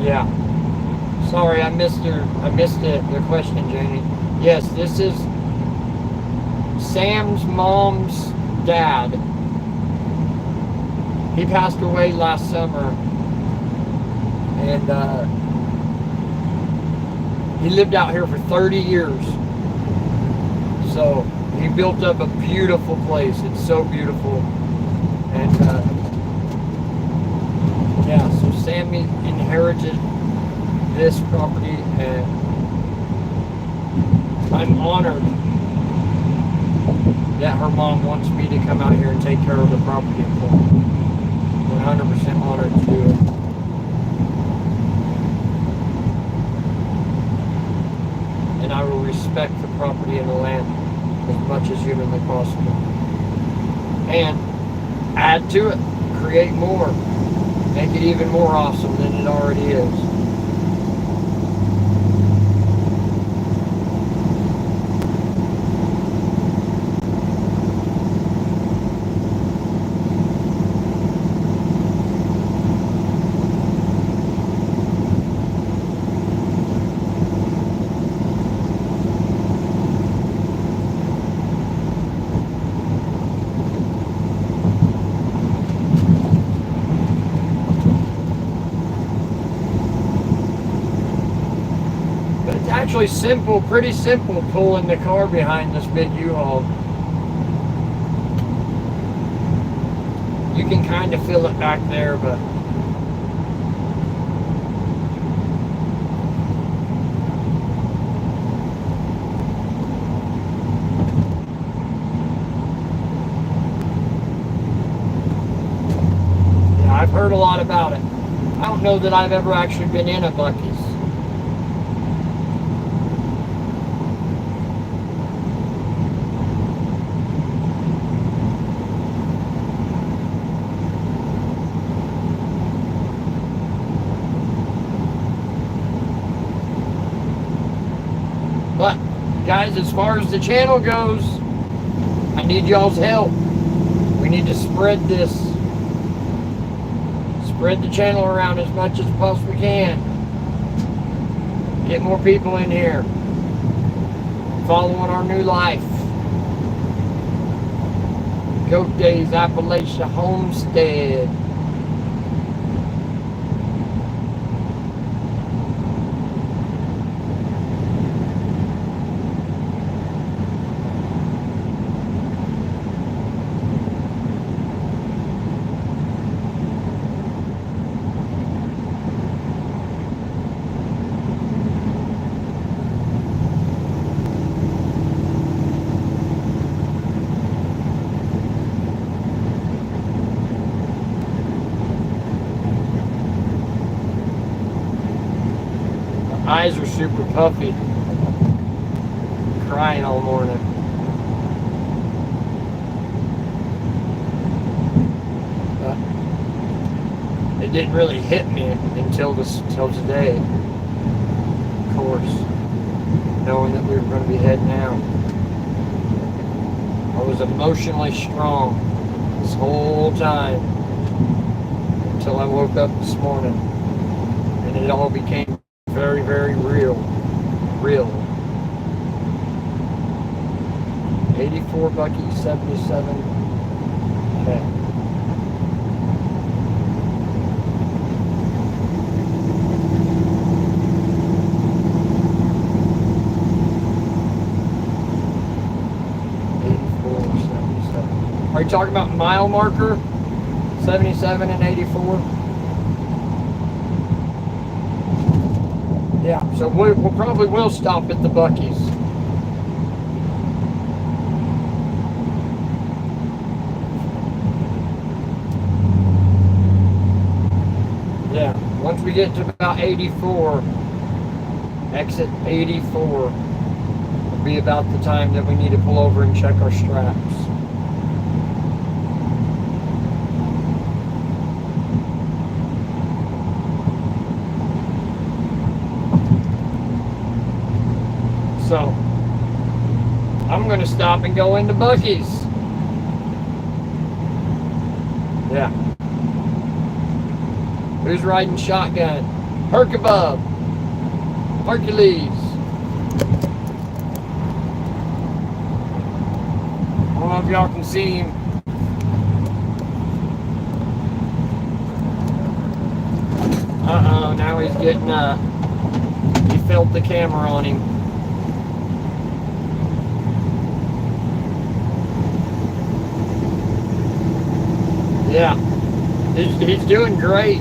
Yeah. Sorry, I missed the question, Janie. Yes, this is Sam's mom's dad. He passed away last summer, and he lived out here for 30 years. So he built up a beautiful place. It's so beautiful, and yeah. So Sammy inherited this property, and I'm honored that her mom wants me to come out here and take care of the property for her. 100% honored to do it. And I will respect the property and the land as much as humanly possible. And add to it, create more, make it even more awesome than it already is. Actually simple, pretty simple pulling the car behind this big U-Haul. You can kind of feel it back there, but yeah, I've heard a lot about it. I don't know that I've ever actually been in a Buc-ee's. But guys, as far as the channel goes, I need y'all's help. We need to spread this. Spread the channel around as much as possibly can. Get more people in here. Following our new life. Go Daze Appalachia Homestead. Eyes are super puffy. Crying all morning. But it didn't really hit me until today. Of course, knowing that we were going to be heading out. I was emotionally strong this whole time until I woke up this morning, and it all became very, very real. 84 Buc-ee's, 77. Okay. Are you talking about mile marker? 77 and 84? Yeah, so we'll probably will stop at the Buc-ee's. Yeah, once we get to about 84, exit 84, will be about the time that we need to pull over and check our straps. So, I'm going to stop and go into Buc-ee's. Yeah. Who's riding shotgun? Herkabub. Hercules. I don't know if y'all can see him. Uh-oh, now he's getting, he felt the camera on him. Yeah, he's doing great.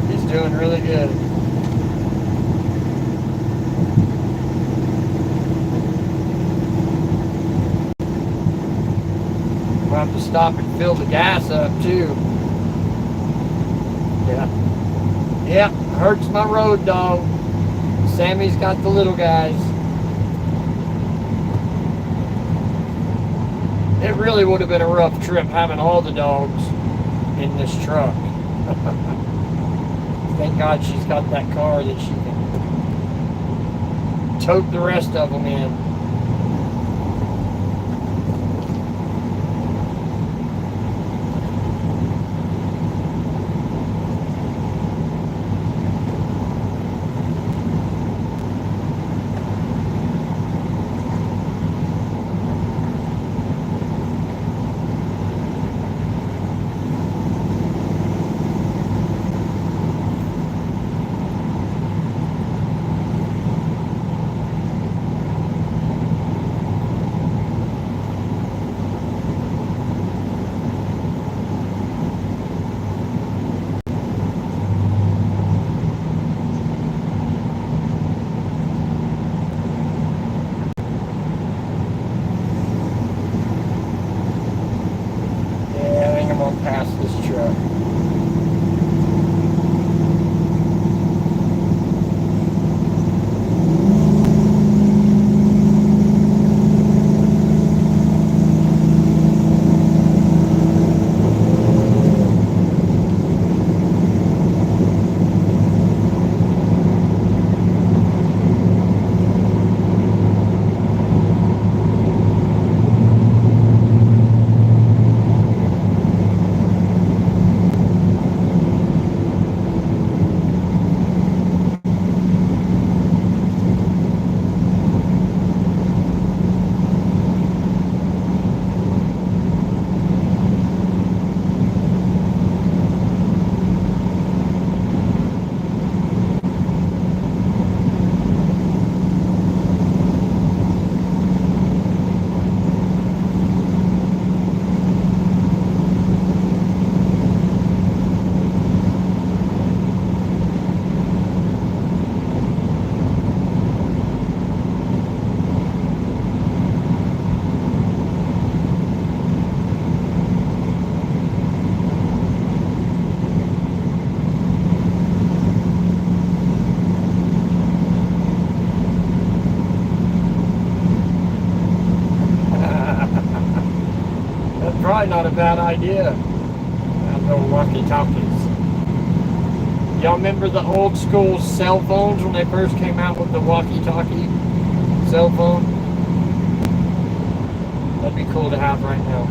He's doing really good. We'll have to stop and fill the gas up too. Yeah. Yep, hurts my road dog. Sammy's got the little guys. It really would have been a rough trip having all the dogs in this truck. Thank God she's got that car that she can tote the rest of them in. Past this truck. Probably not a bad idea. No walkie-talkies. Y'all remember the old school cell phones when they first came out with the walkie-talkie cell phone? That'd be cool to have right now.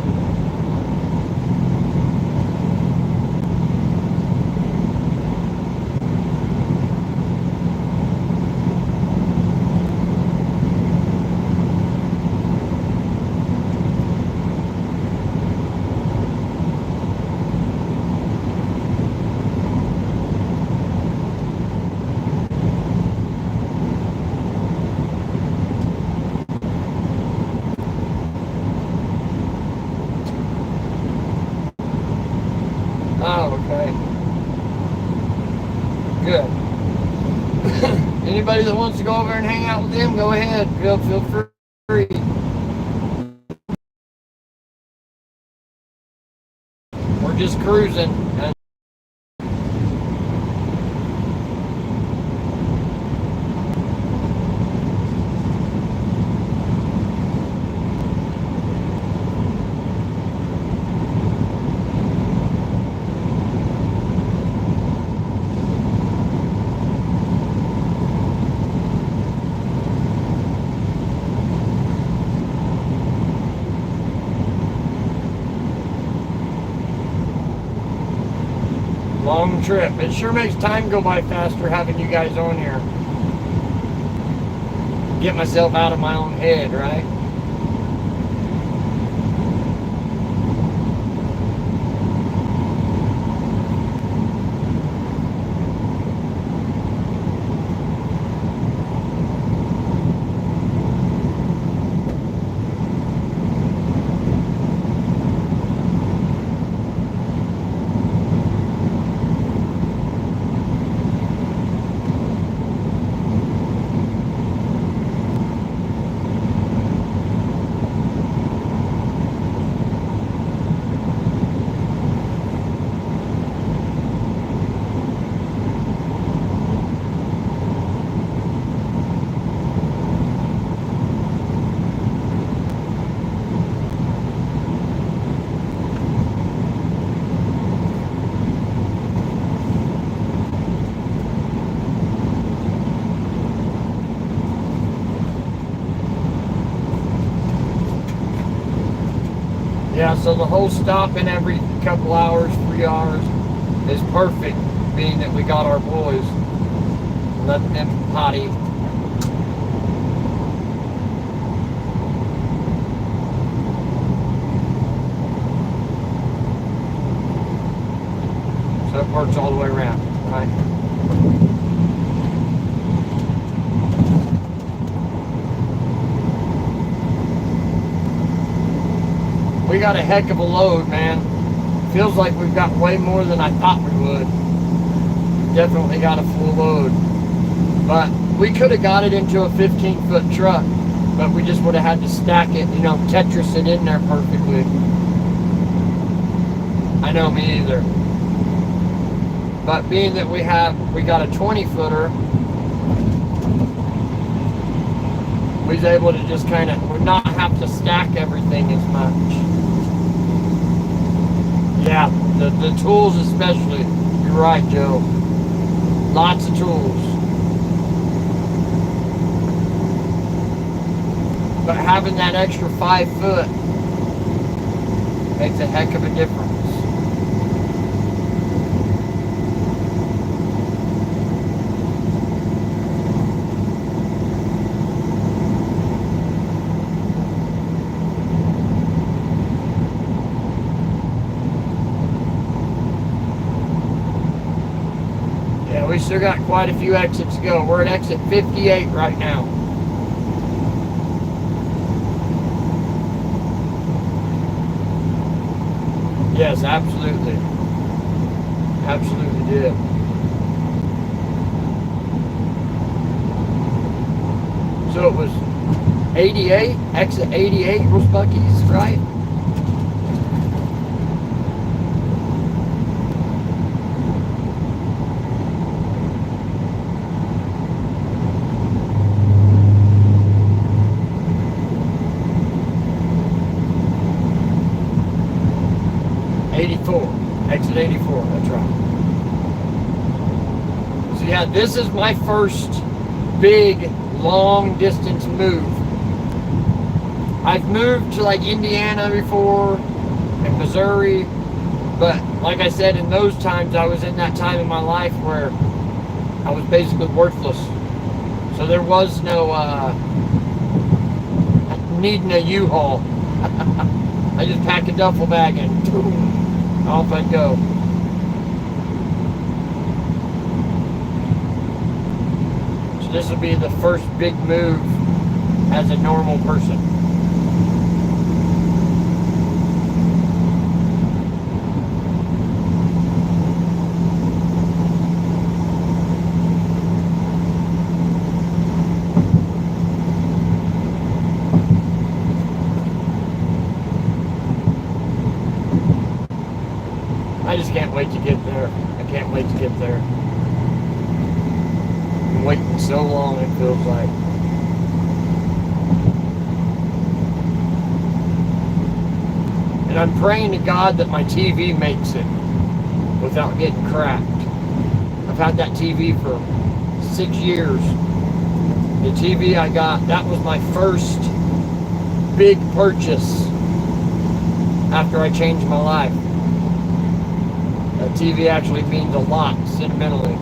to go over and hang out with them, go ahead. Feel free. We're just cruising. Long trip. It sure makes time go by faster having you guys on here. Get myself out of my own head, right? Yeah, so the whole stopping every couple hours, 3 hours, is perfect, being that we got our boys. Let them potty. So it works all the way around, right? We got a heck of a load, man. Feels like we've got way more than I thought we would. Definitely got a full load. But we could have got it into a 15-foot truck, but we just would have had to stack it, you know, Tetris it in there perfectly. I know, me either. But being that we got a 20-footer, we was able to just kind of not have to stack everything as much. Yeah, the tools especially. You're right, Joe. Lots of tools. But having that extra 5 foot makes a heck of a difference. We still got quite a few exits to go. We're at exit 58 right now. Yes, absolutely. Absolutely did. So it was 88, exit 88 was Buc-ee's, right? Exit 84, that's right. So yeah, this is my first big, long distance move. I've moved to like Indiana before and Missouri, but like I said, in those times I was in that time in my life where I was basically worthless. So there was no needing a U-Haul. I just pack a duffel bag and boom, off I'd go. So this will be the first big move as a normal person. I just can't wait to get there. I can't wait to get there. I'm waiting so long, it feels like. And I'm praying to God that my TV makes it without getting cracked. I've had that TV for 6 years. The TV I got, that was my first big purchase after I changed my life. That TV actually means a lot sentimentally.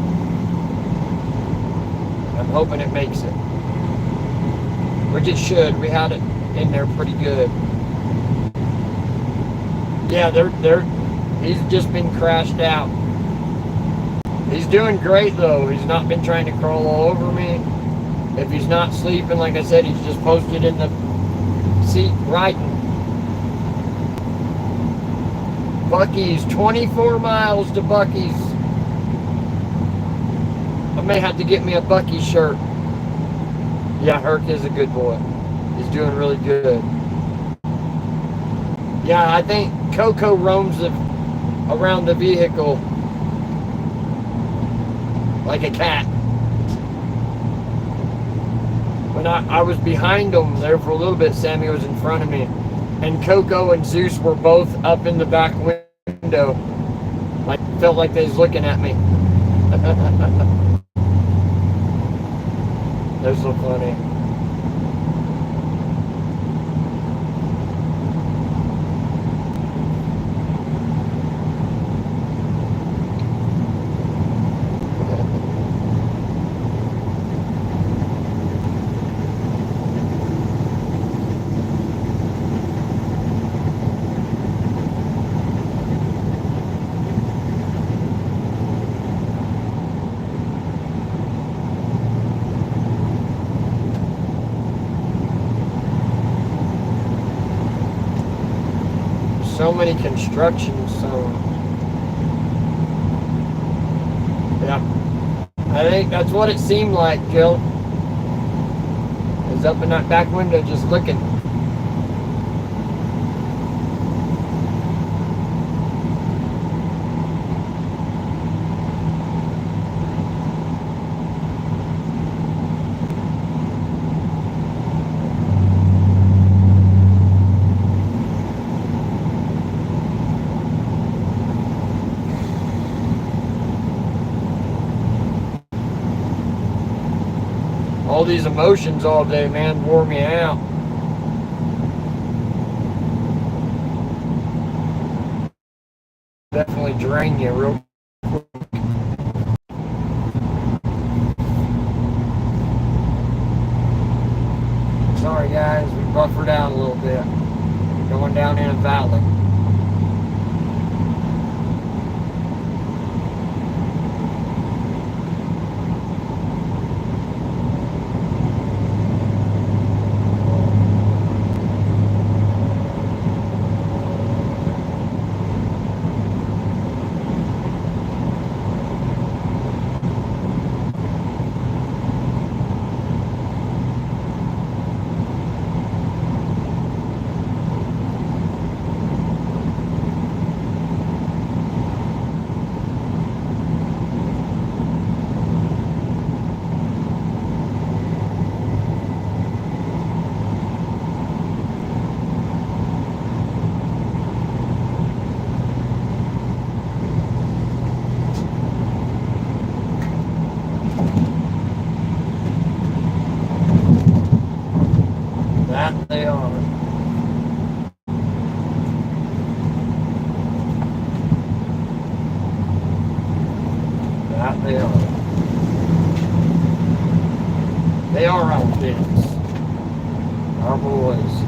I'm hoping it makes it. Which it should. We had it in there pretty good. Yeah, he's just been crashed out. He's doing great though. He's not been trying to crawl all over me. If he's not sleeping, like I said, he's just posted in the seat writing. Buc-ee's, 24 miles to Buc-ee's. I may have to get me a Buc-ee shirt. Yeah, Herc is a good boy. He's doing really good. Yeah, I think Coco roams around the vehicle like a cat. When I was behind him there for a little bit, Sammy was in front of me. And Coco and Zeus were both up in the back window. Like, felt like they was looking at me. They're so funny. So many construction zones. Yeah. I think that's what it seemed like, Jill. I was up in that back window just looking. All these emotions all day, man, wore me out. Definitely drain you real quick. Sorry guys, we buffered out a little bit. Going down in a valley. That they are. That they are. They are our kids. Our boys.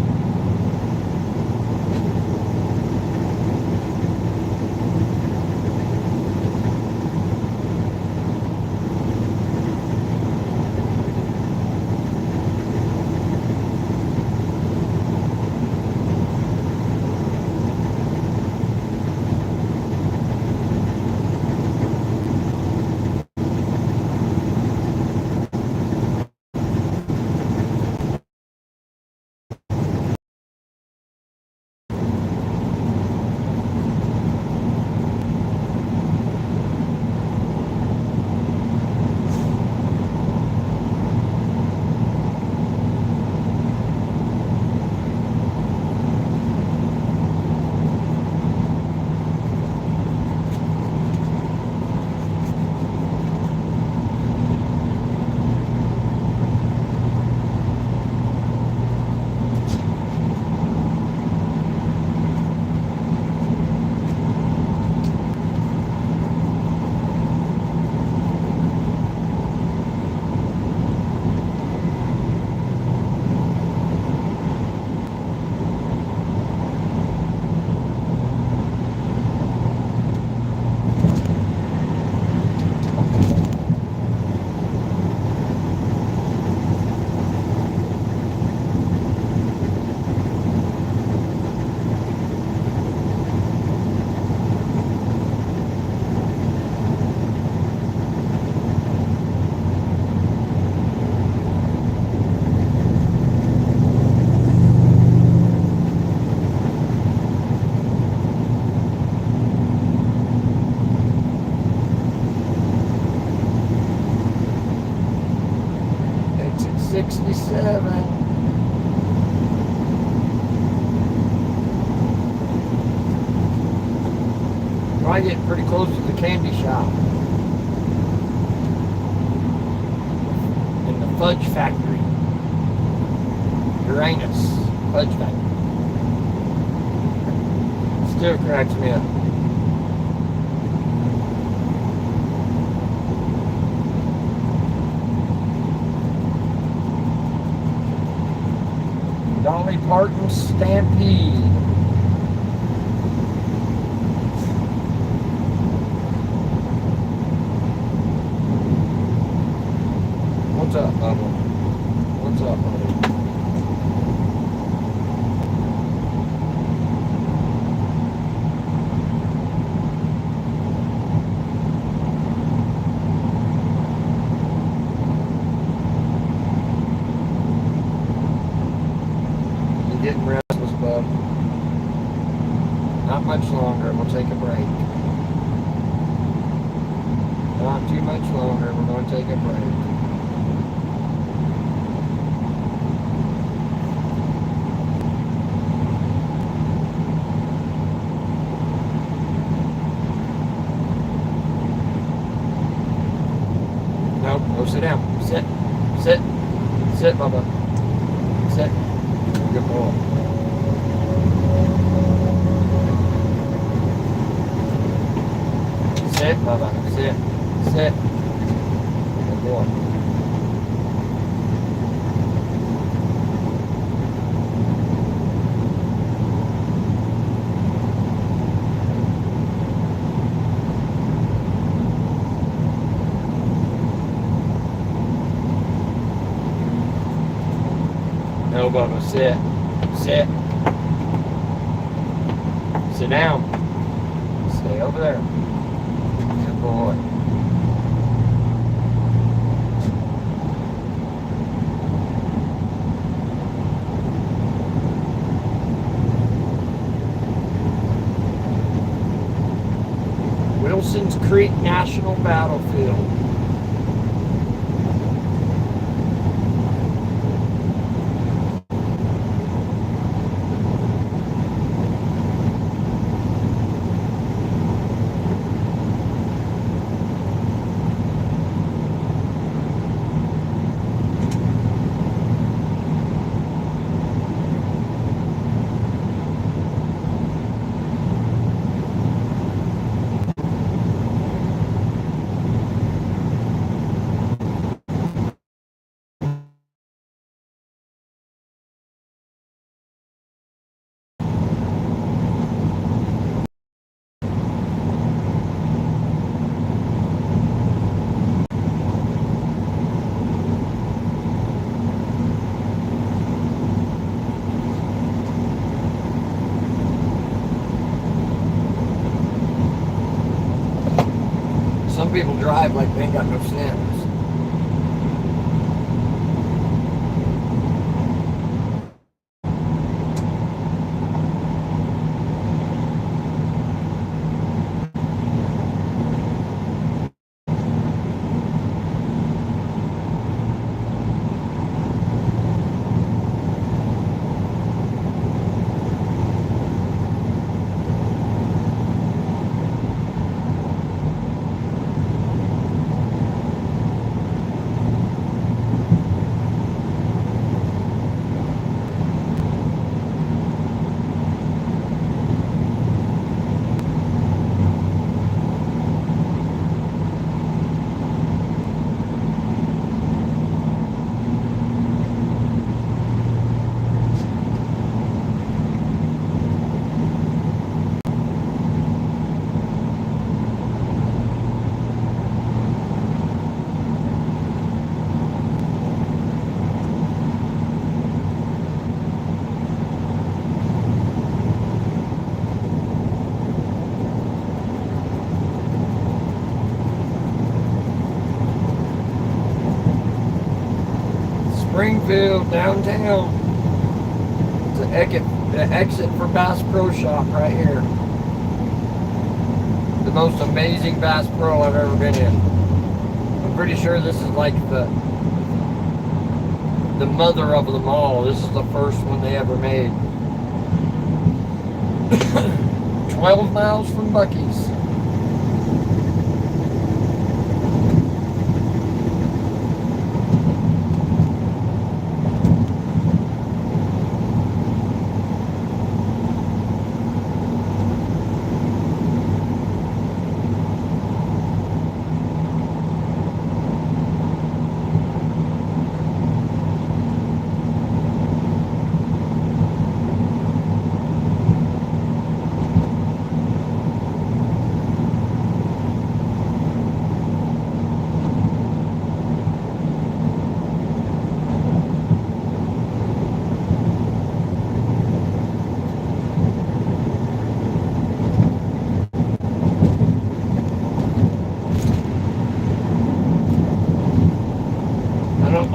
I get pretty close to the candy shop. And the fudge factory. Uranus Fudge Factory. Still cracks me up. Dolly Parton Stampede. What's up, Bubba? What's up, buddy? You're getting restless, bub. Not much longer. We'll take a break. Not too much longer. We're going to take a break. Nope, go sit down. Sit. Sit. Sit, Bubba. Sit. Good boy. Sit, Bubba. Sit. Sit. Good boy. No, Bubba, sit. Sit. Sit down. Stay over there. Good boy. Wilson's Creek National Battlefield. Some people drive like they ain't got no sense. Springfield, downtown. It's the exit for Bass Pro Shop right here. The most amazing Bass Pro I've ever been in. I'm pretty sure this is like the mother of them all. This is the first one they ever made. 12 miles from Buc-ee's.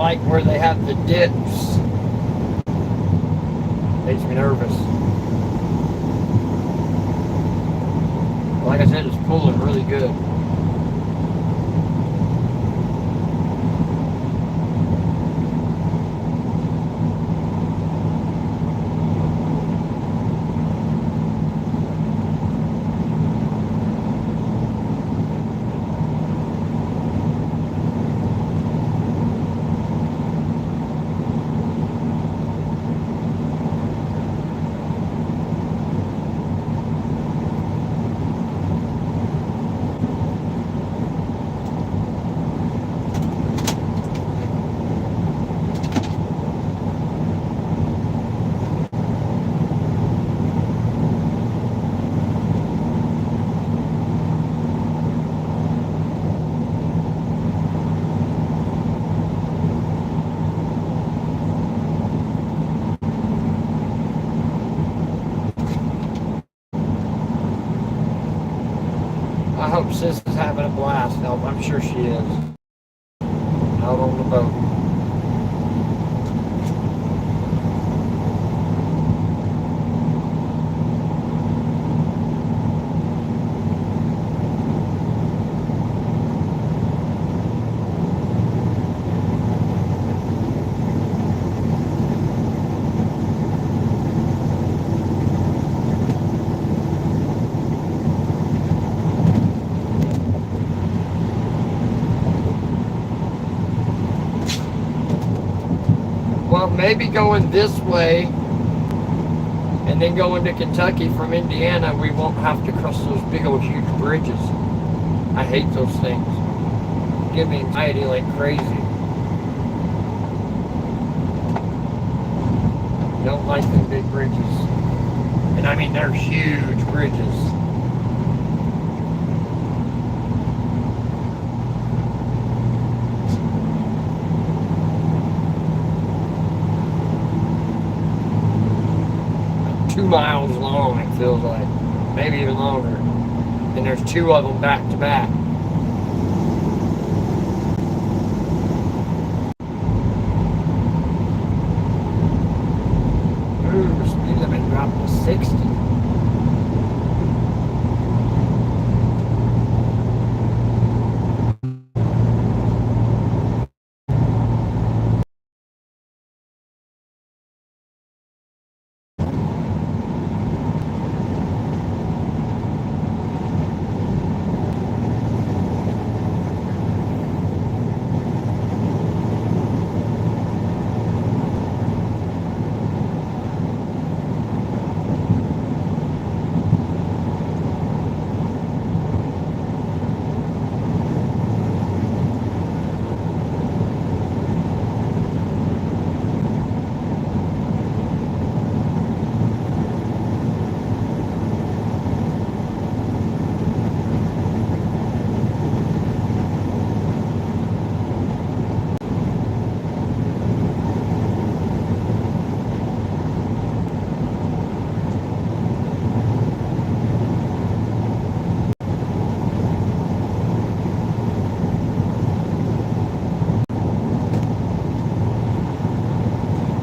like where they have the dips. Makes me nervous. Like I said, it's pulling really good. I hope Sis is having a blast. I'm sure she is. Out on the boat. Well, maybe going this way and then going to Kentucky from Indiana, we won't have to cross those big old huge bridges. I hate those things. Give me anxiety like crazy. Don't like them big bridges. And I mean, they're huge bridges. Like 2 miles long, it feels like. Maybe even longer. And there's 2 of them back to back. Ooh, speed limit dropped to 60.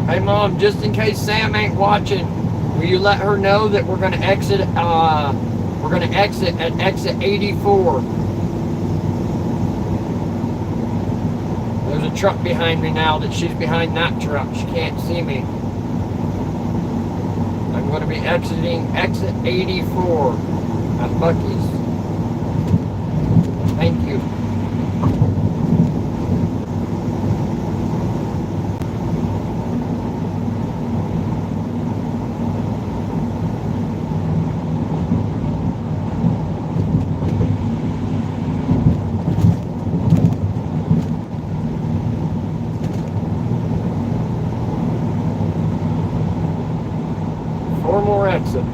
Hey Mom, just in case Sam ain't watching, will you let her know that we're gonna exit at exit 84. There's a truck behind me now that she's behind that truck. She can't see me. I'm gonna be exiting exit 84 at Buc-ee's. Thank you. Four more exits.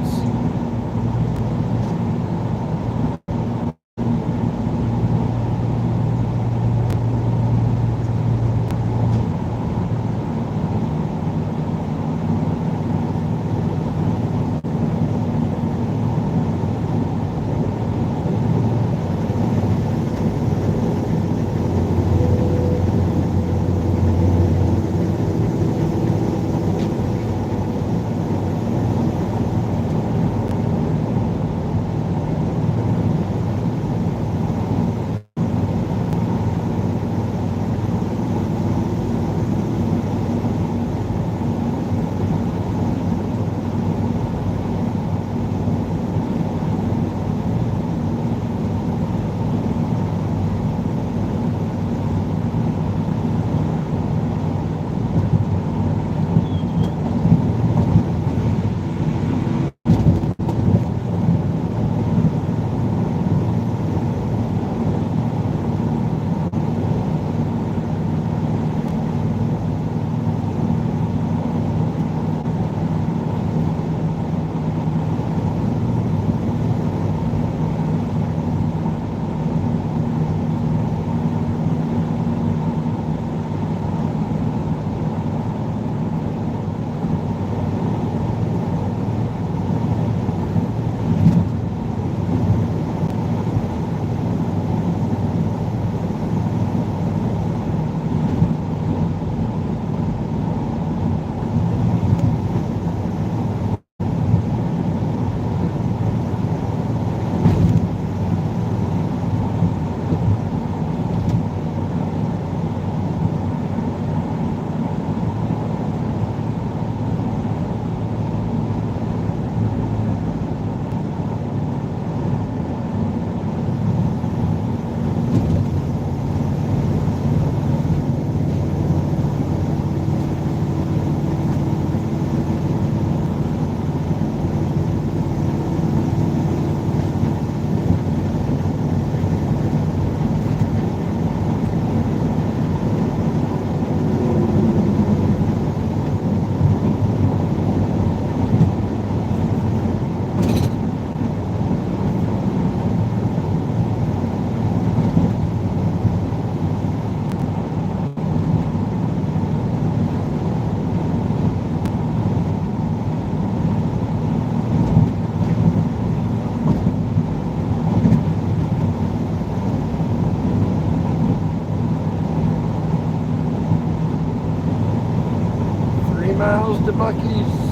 the Buc-ee's.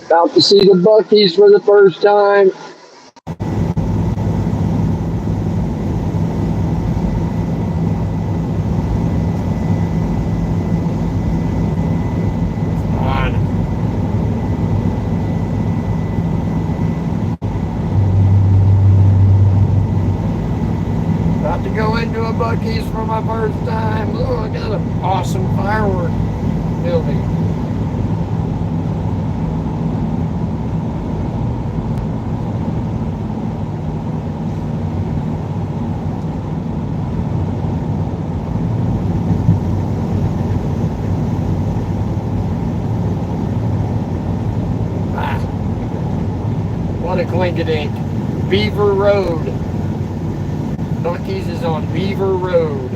About to see the Buc-ee's for the first time. About to go into a Buc-ee's for my first time. Look, I got an awesome firework building. What a clinkadink. Beaver Road. Buc-ee's is on Beaver Road.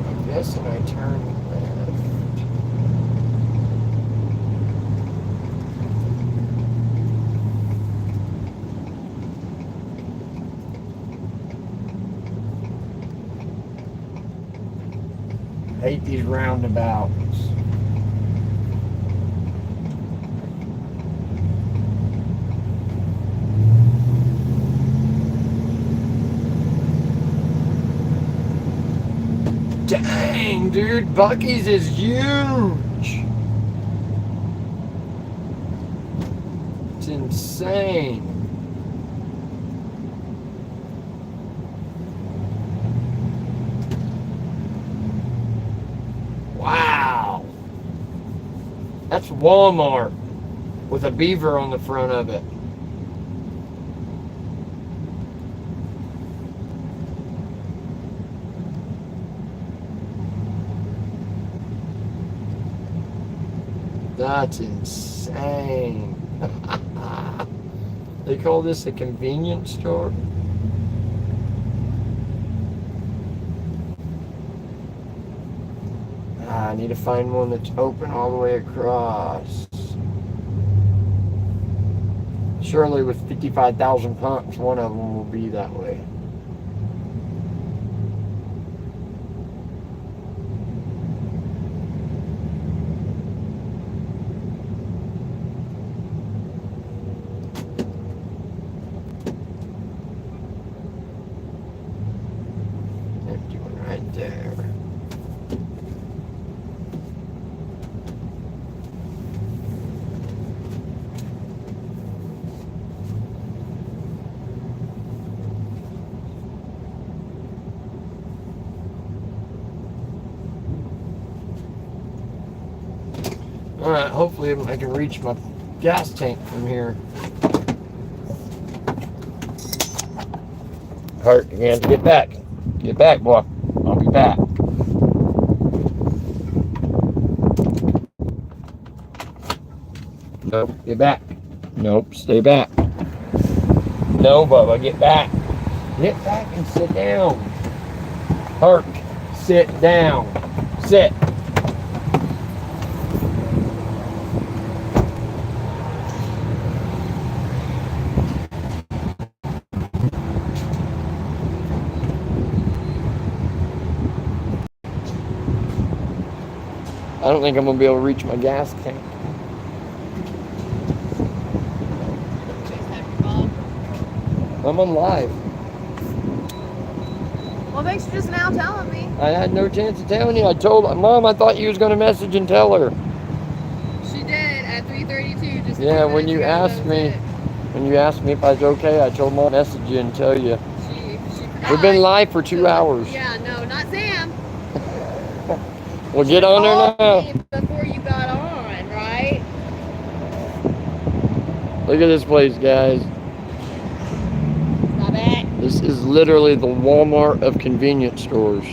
I guess if I turn left. I hate these roundabouts. Dang, dude, Buc-ee's is huge. It's insane. Wow. That's Walmart with a beaver on the front of it. That's insane. They call this a convenience store? I need to find one that's open all the way across. Surely with 55,000 pumps, one of them will be that way. Empty one right there. Alright, hopefully I can reach my gas tank from here. Hurt, you're gonna have to get back. Get back, boy. I'll be back. Nope, get back. Nope, stay back. No, Bubba, get back. Get back and sit down. Hark, sit down. Sit. I don't think I'm gonna be able to reach my gas tank. I'm on live. What makes you just now telling me? I had no chance of telling you. I told Mom I thought you was gonna message and tell her. She did at 3:32. Just yeah, when you asked me if I was okay, I told Mom to message you and tell you. She We've been live for 2 hours. Yeah, no, not Sam. Well, get on there now. Before you got on, right? Look at this place, guys. Stop it. This is literally the Walmart of convenience stores.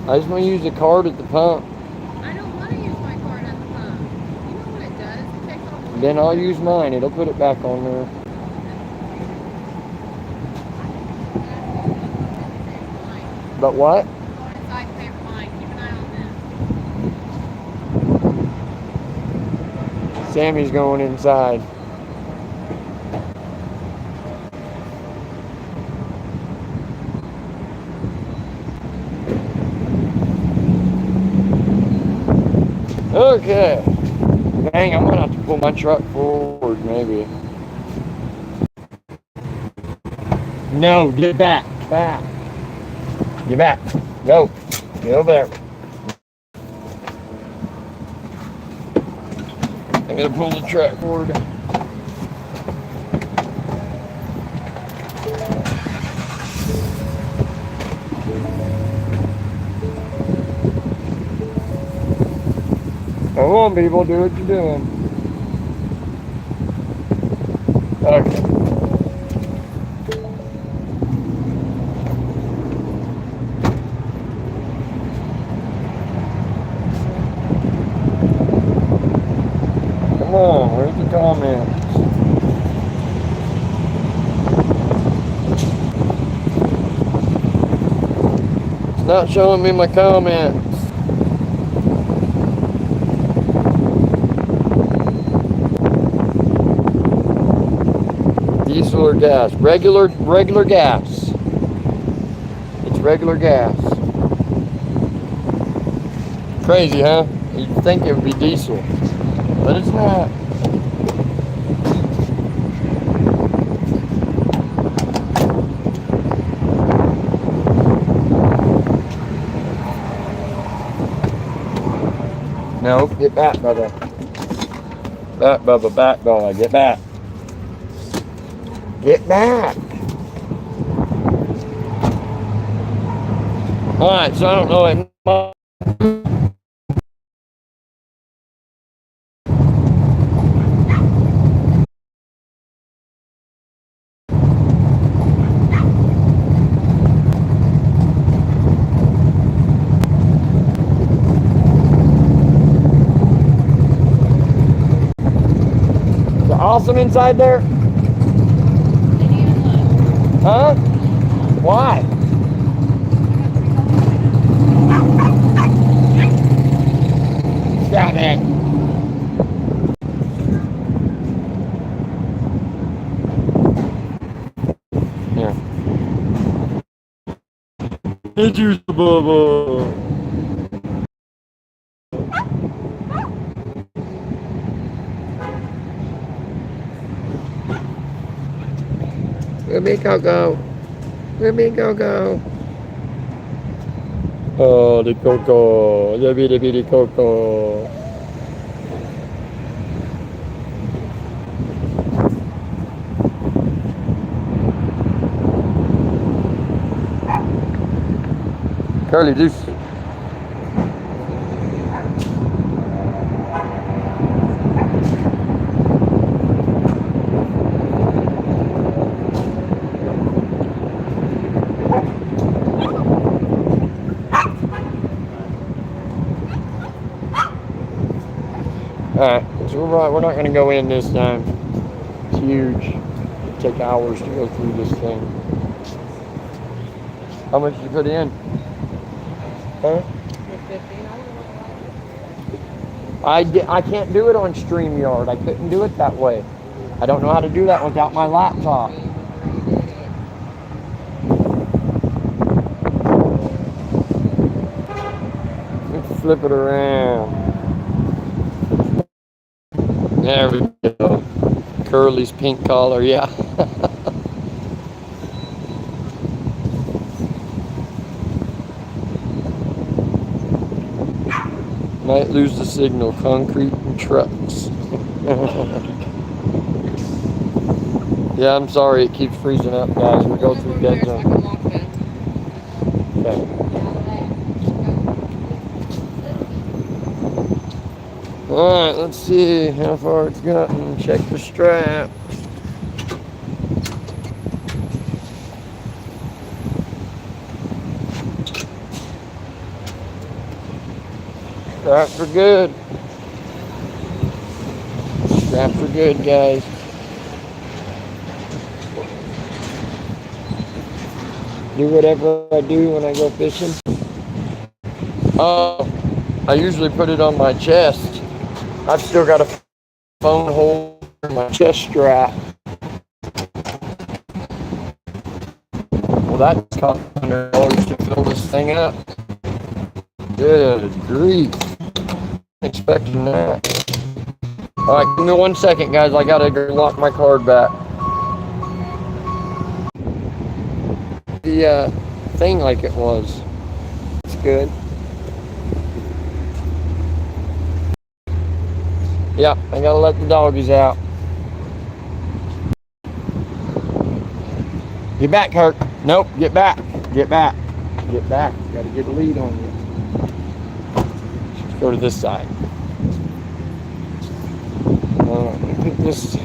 I just want to use the card at the pump. I don't want to use my card at the pump. You know what it does? It takes off the Then I'll use mine. It'll put it back on there. But what? Inside pay for mine. Keep an eye on them. Sammy's going inside. Okay. Dang, I'm gonna have to pull my truck forward, maybe. No, get back. Back. Get back. Go. Get over there. I'm gonna pull the truck forward. Come on, people, do what you're doing. Okay. Come on, where's the comments? It's not showing me my comments. Diesel or gas? Regular gas. It's regular gas. Crazy, huh? You'd think it would be diesel, but it's not. No, get back, Bubba. Back, Bubba, back, Bubba, get back. Get back. Alright, so I don't know. Is it awesome inside there? Huh? Why? Stop it. Yeah. It's you, Bubba. Ruby Coco. Ruby Coco. Oh, the Coco. The bitty bitty Coco. Curly juice. Alright, so we're not going to go in this time. It's huge. It'd take hours to go through this thing. How much did you put in? Huh? 15. I can't do it on StreamYard. I couldn't do it that way. I don't know how to do that without my laptop. Let's flip it around. There we go. Curly's pink collar, yeah. Might lose the signal. Concrete and trucks. Yeah, I'm sorry. It keeps freezing up, guys. We go through dead zone. Okay. Alright, let's see how far it's gotten. Check the strap. Straps are good. Straps are good, guys. Do whatever I do when I go fishing. I usually put it on my chest. I've still got a phone holder in my chest strap. Well, that's $100 to fill this thing up. Good grief. Expecting that. Alright, give me 1 second, guys. I gotta go lock my card back. The thing like it was. It's good. Yeah, I gotta let the doggies out. Get back, Kirk. Nope, get back. Get back. Get back. Gotta get a lead on you. Let's go to this side. Put this.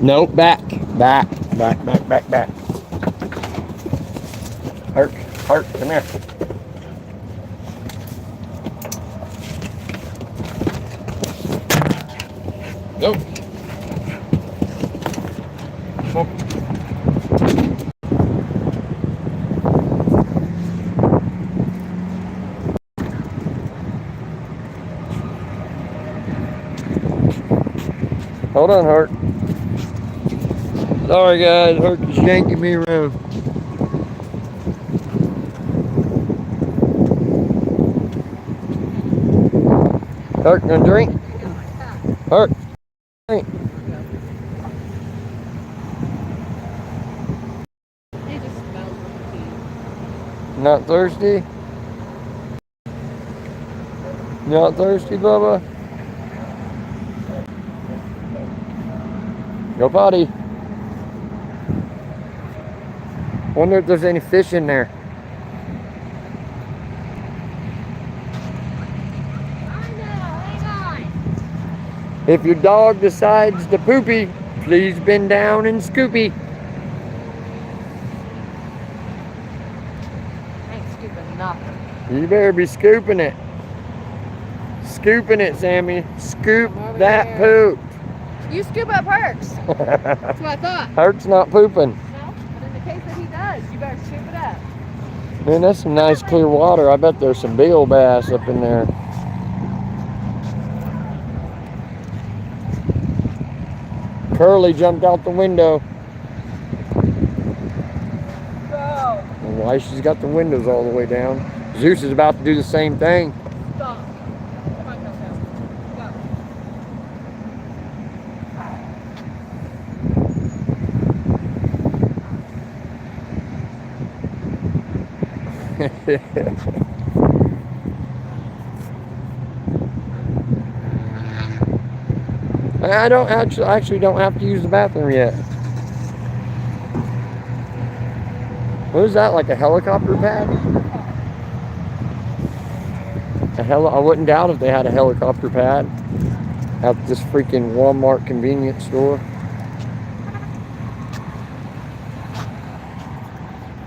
Nope, back. Back. Hurt, come here. Nope. Oh. Hold on, Hart. Sorry, guys. Hart is yanking me around. Hart, gonna drink? Hart, drink. He just smells like tea. Not thirsty? Not thirsty, Bubba? Go potty. Wonder if there's any fish in there. If your dog decides to poopy, please bend down and scoopy. I ain't scooping nothing. You better be scooping it. Scooping it, Sammy. Scoop that poop. You scoop up Herc's. That's what I thought. Herc's not pooping. No, but in the case that he does, you better scoop it up. Man, that's some nice clear water. I bet there's some big old bass up in there. Curly jumped out the window. Go. Why she's got the windows all the way down. Zeus is about to do the same thing. Stop. Come on, go. I don't actually don't have to use the bathroom yet. What is that, like a helicopter pad? I wouldn't doubt if they had a helicopter pad at this freaking Walmart convenience store.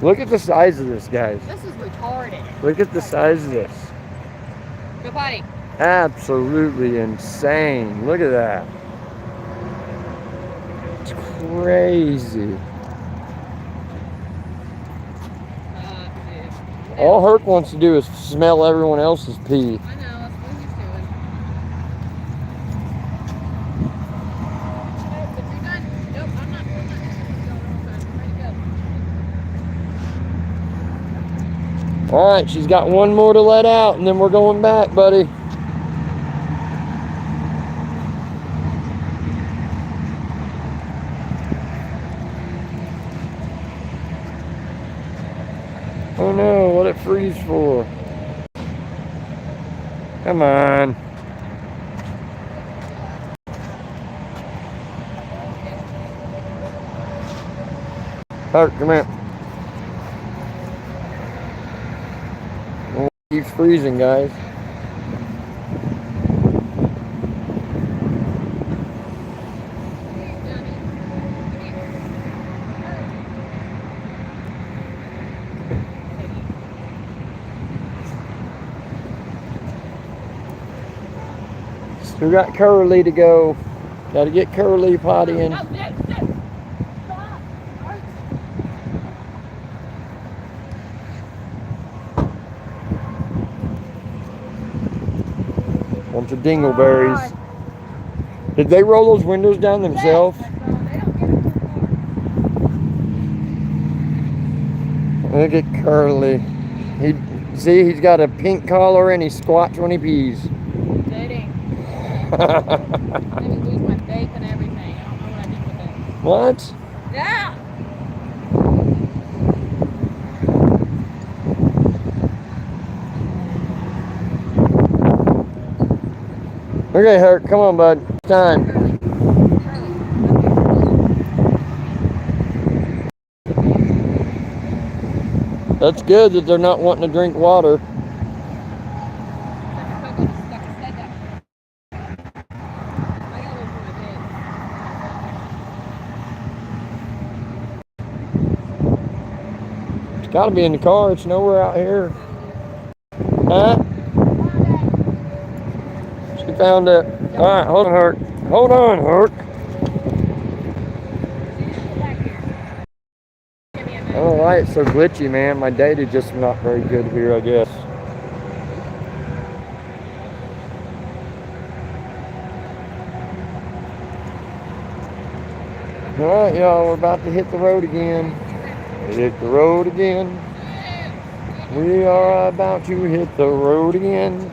Look at the size of this, guys. This is retarded. Look at the size of this. Go potty. Absolutely insane. Look at that. It's crazy. Dude. All Herc wants to do is smell everyone else's pee. I know, that's what he's doing. But you're done. Nope, I'm not. Ready to go. All right, she's got one more to let out, and then we're going back, buddy. Oh no, what it freeze for? Come on. Herc, come here. Oh, it keeps freezing, guys. We got Curly to go. Got to get Curly pottying. Bunch of dingleberries. Did they roll those windows down themselves? Look at Curly. He's got a pink collar and he squats when he pees. Let me lose my vape and everything. I don't know what I did with it. What? Yeah. Okay, Herc, come on, bud. It's time. That's good that they're not wanting to drink water. It's got to be in the car. It's nowhere out here. Huh? She found it. All right, hold on, Herc. Hold on, Herc. I don't know why it's so glitchy, man. My data just not very good here, I guess. All right, y'all, we're about to hit the road again. Hit the road again. We are about to hit the road again.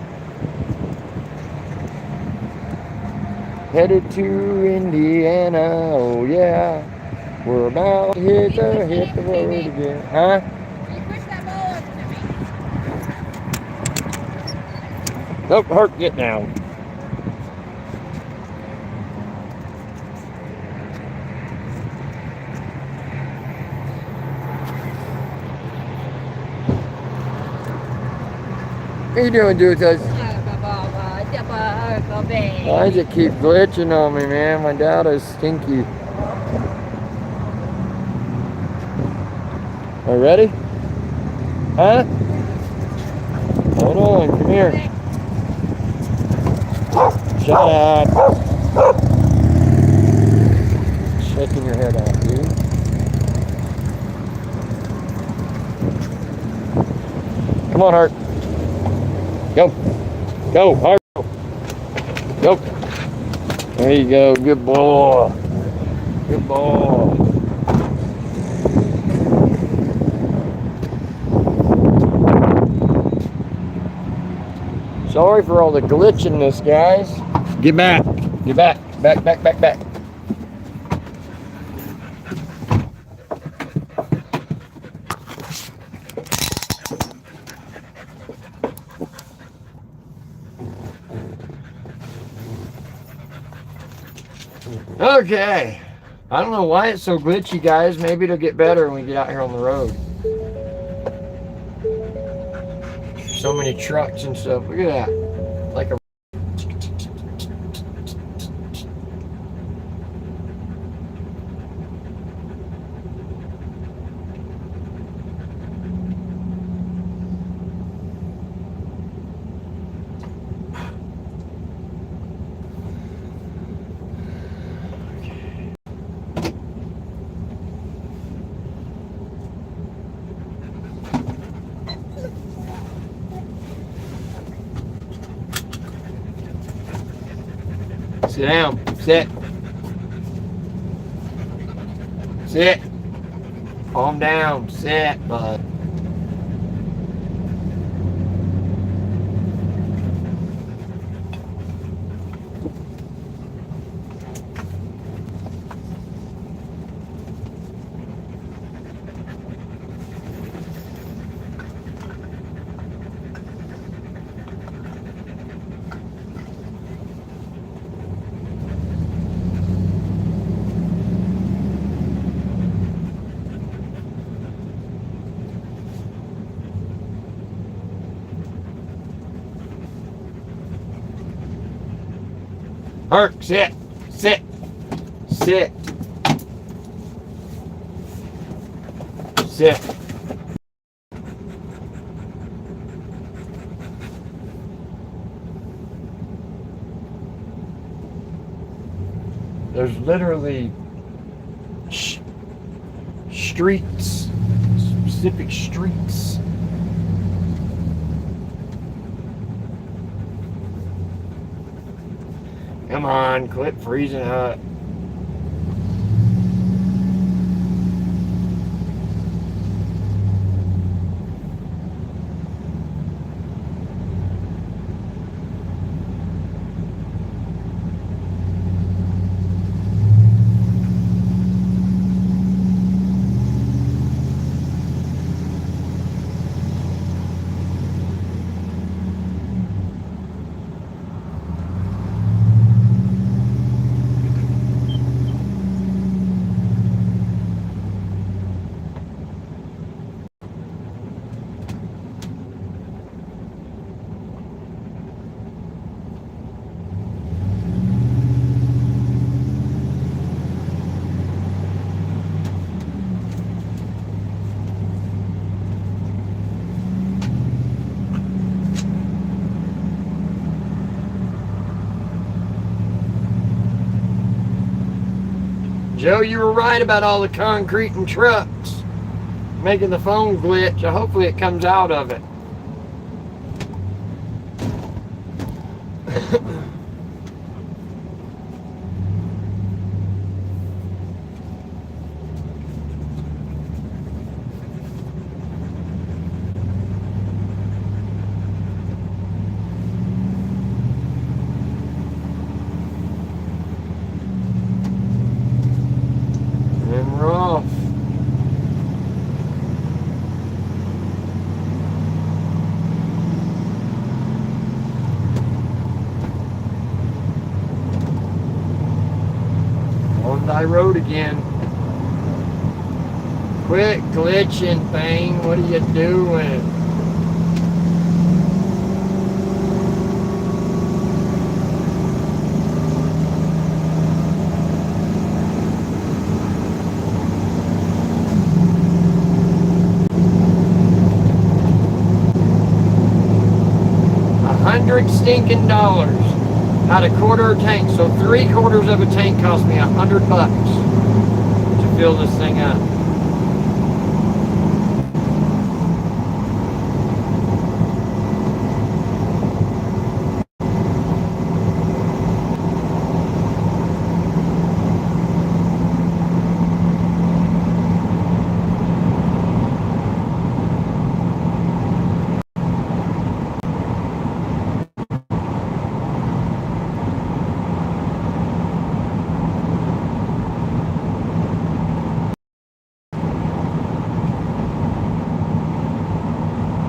Headed to Indiana, oh yeah. We're about to hit the road again. Huh? You push that ball over to me. Nope, Herc, get down. What are you doing, Dutas? Why does it keep glitching on me, man? My data's stinky. Are you ready? Huh? Hold on, come here. Shut up. Shaking your head off, dude. Come on, Hart. Go. Go, Hart. Go. There you go. Good boy. Good boy. Sorry for all the glitchiness, guys. Get back. Get back. Back, back, back, back. Okay. I don't know why it's so glitchy, guys. Maybe it'll get better when we get out here on the road. So many trucks and stuff. Look at that. Like a... Sit down. Sit. Sit. Calm down. Sit, bud. Herc, sit. Sit. Sit. Sit. There's literally streets, specific streets. Come on, quit freezing up. Joe, you were right about all the concrete and trucks making the phone glitch. Hopefully it comes out of it. And we're off. On thy road again. Quit glitching, thing. What are you doing? $100 stinking had a quarter of a tank, so 3/4 of a tank cost me $100 to fill this thing up.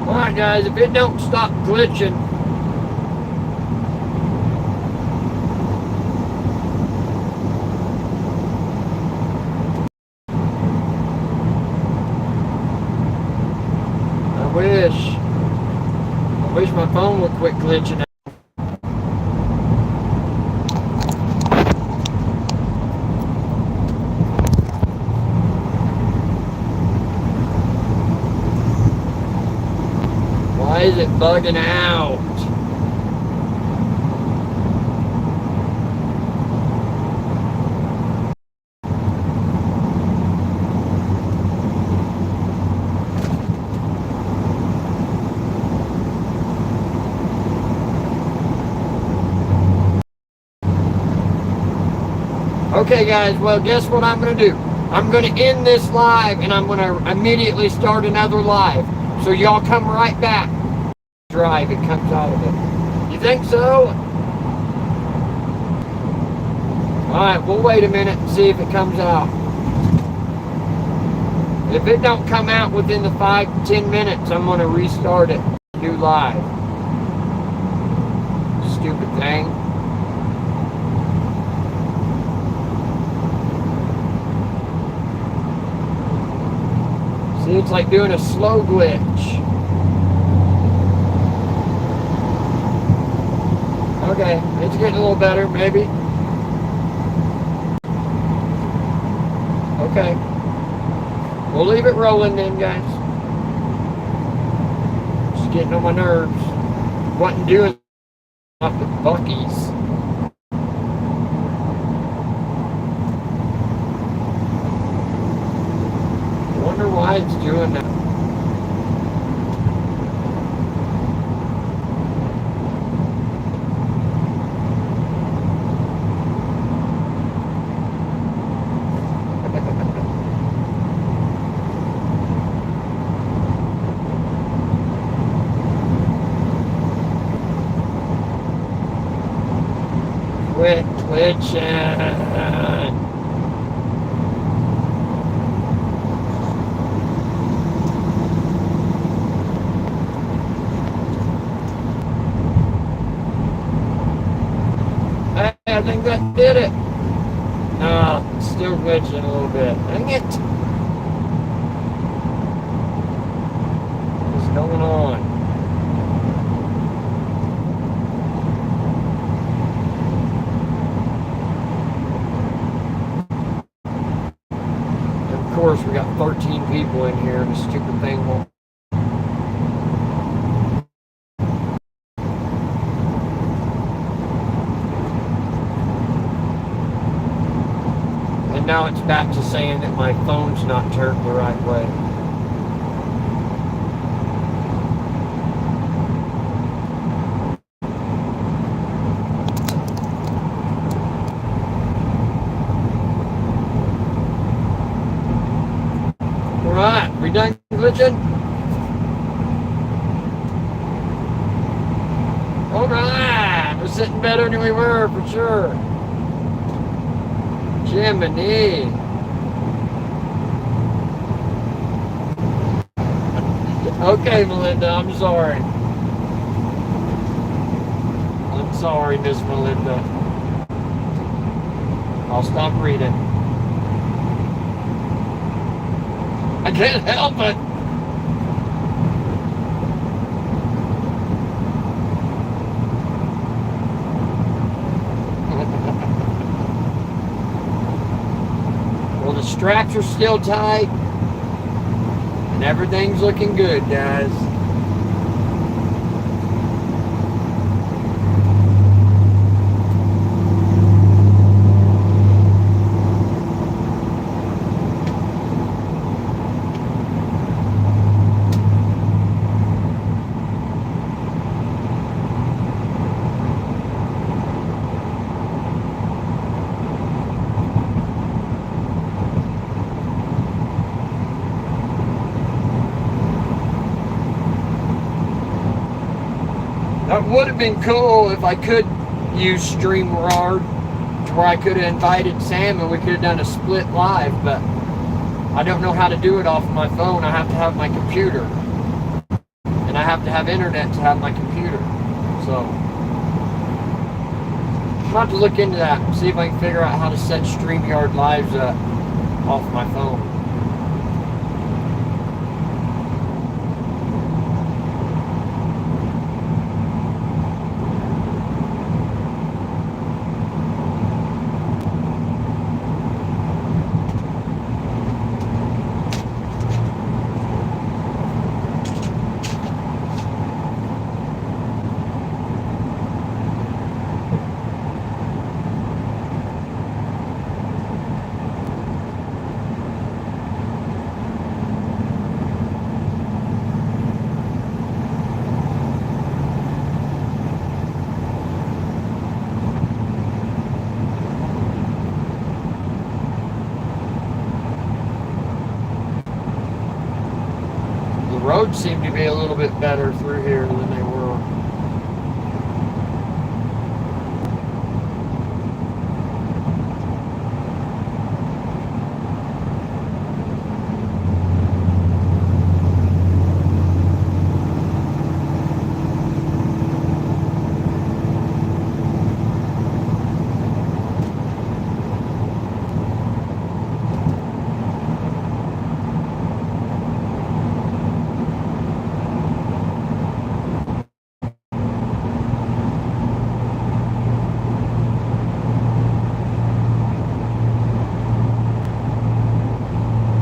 Alright guys, if it don't stop glitching, I wish my phone would quit glitching. Why is it bugging out? Okay, guys, well, guess what I'm going to do? I'm going to end this live, and I'm going to immediately start another live. So y'all come right back. Drive, it comes out of it. You think so? Alright, we'll wait a minute and see if it comes out. If it don't come out within the 5 to 10 minutes, I'm going to restart it. Do live. Stupid thing. See, it's like doing a slow glitch. Okay, it's getting a little better, maybe. Okay. We'll leave it rolling then, guys. Just getting on my nerves. Wasn't doing off the Buckies. I wonder why it's doing that. Quit glitching. Hey, I think that did it. No, it's still glitching a little bit. Dang it. What's going on? Of course, we got 13 people in here, and the stupid thing won't. And now it's back to saying that my phone's not turned the right way. Alright, we done glitching? Alright, we're sitting better than we were for sure. Jiminy. Okay, Melinda, I'm sorry. I'm sorry, Miss Melinda. I'll stop reading. I can't help it. Well, the straps are still tight, and everything's looking good, guys. That would have been cool if I could use StreamYard to where I could have invited Sam and we could have done a split live, but I don't know how to do it off my phone. I have to have my computer. And I have to have internet to have my computer. So I'm about to look into that and see if I can figure out how to set StreamYard lives up off my phone. roads seem to be a little bit better through here than they were.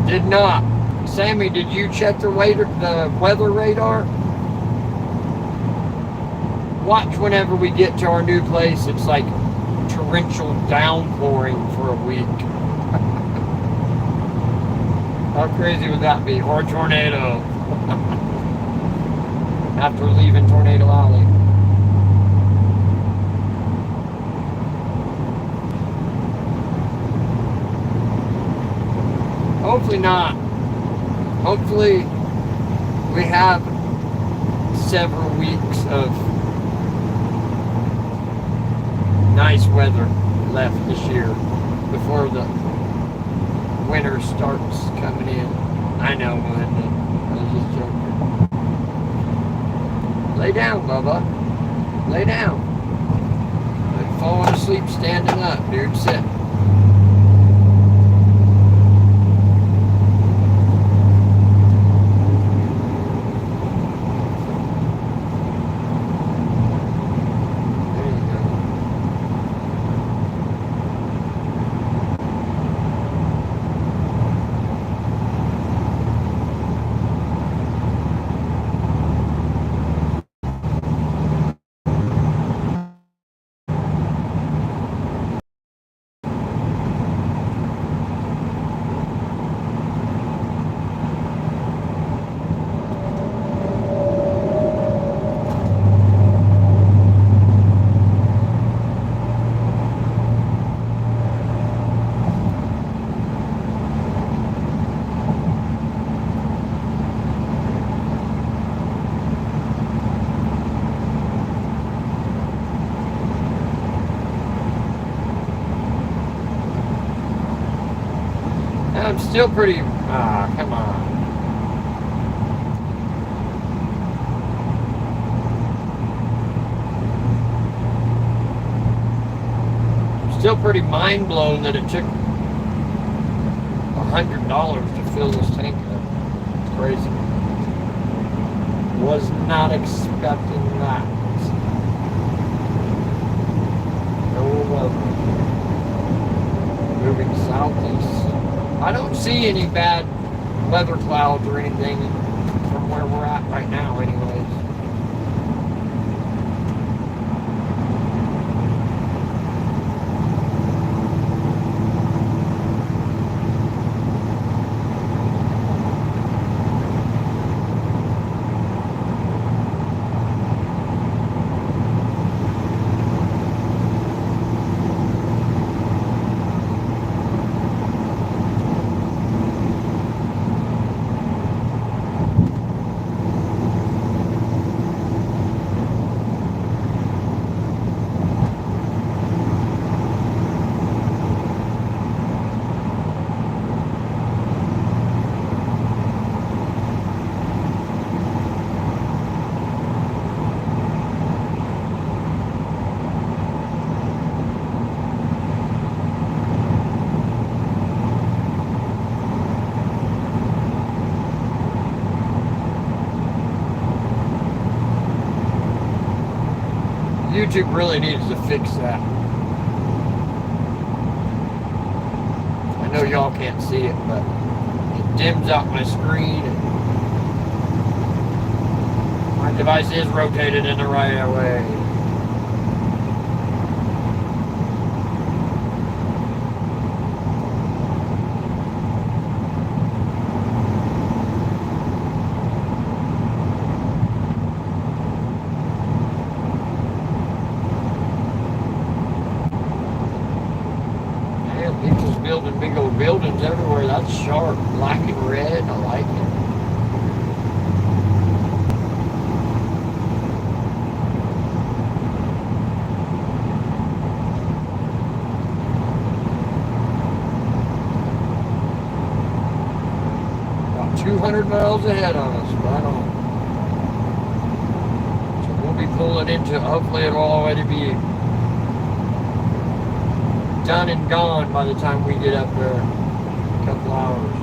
Did not. Sammy, did you check the weather radar? Watch whenever we get to our new place, it's like torrential downpouring for a week. How crazy would that be? Or a tornado. After leaving Tornado Alley. Hopefully not. Hopefully we have several weeks of nice weather left this year before the winter starts coming in. I know, Melinda. I was just joking. Lay down, Bubba. Lay down. Like falling asleep standing up, dude. Sit. I'm still pretty, come on. I'm still pretty mind blown that it took $100 to fill this tank up. It's crazy. Was not expecting that. No weather. Moving southeast. I don't see any bad weather clouds or anything from where we're at right now anyways. YouTube really needs to fix that. I know y'all can't see it, but it dims out my screen and my device is rotated in the right way. Building big old buildings everywhere. That's sharp, black and red. I like it. 500 miles ahead on us. Right on. So we'll be pulling into, hopefully it'll already be done and gone by the time we get up there. A couple hours.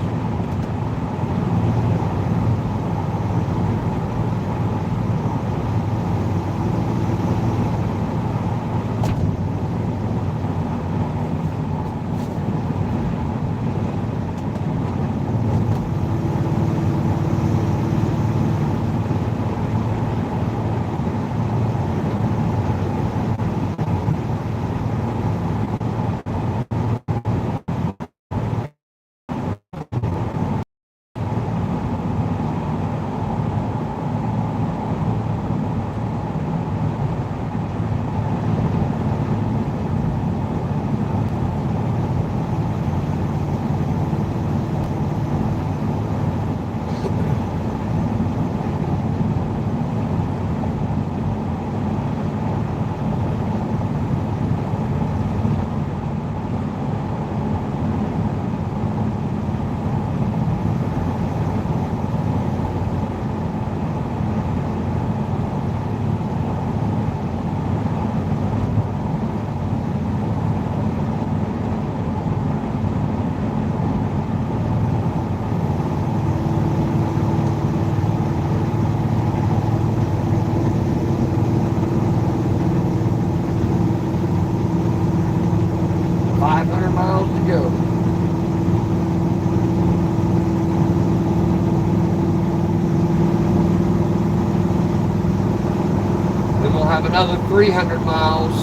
Another 300 miles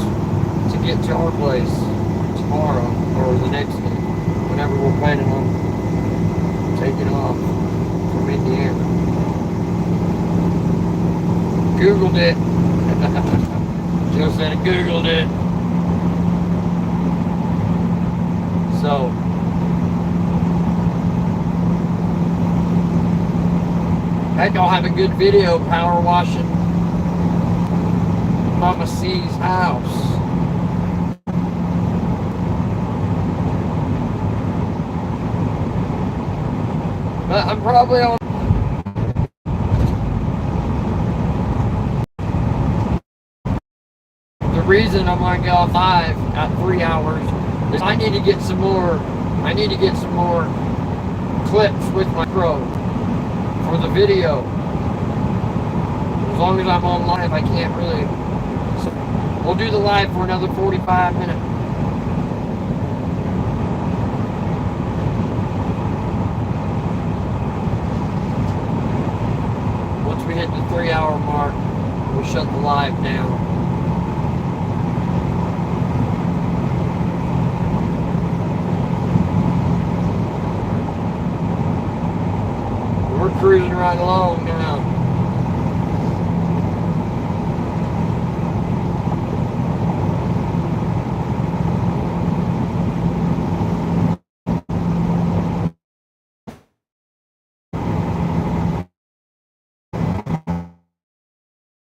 to get to our place tomorrow or the next day, whenever we're planning on taking off from Indiana. Googled it. Jill said I Googled it. So heck, I'll have a good video power washing Mama C's house. But I'm probably on. The reason I'm gonna get off live at 3 hours is I need to get some more. I need to get some more clips with my Pro for the video. As long as I'm on live, I can't really. So we'll do the live for another 45 minutes. Once we hit the 3 hour mark, we'll shut the live down. We're cruising right along now.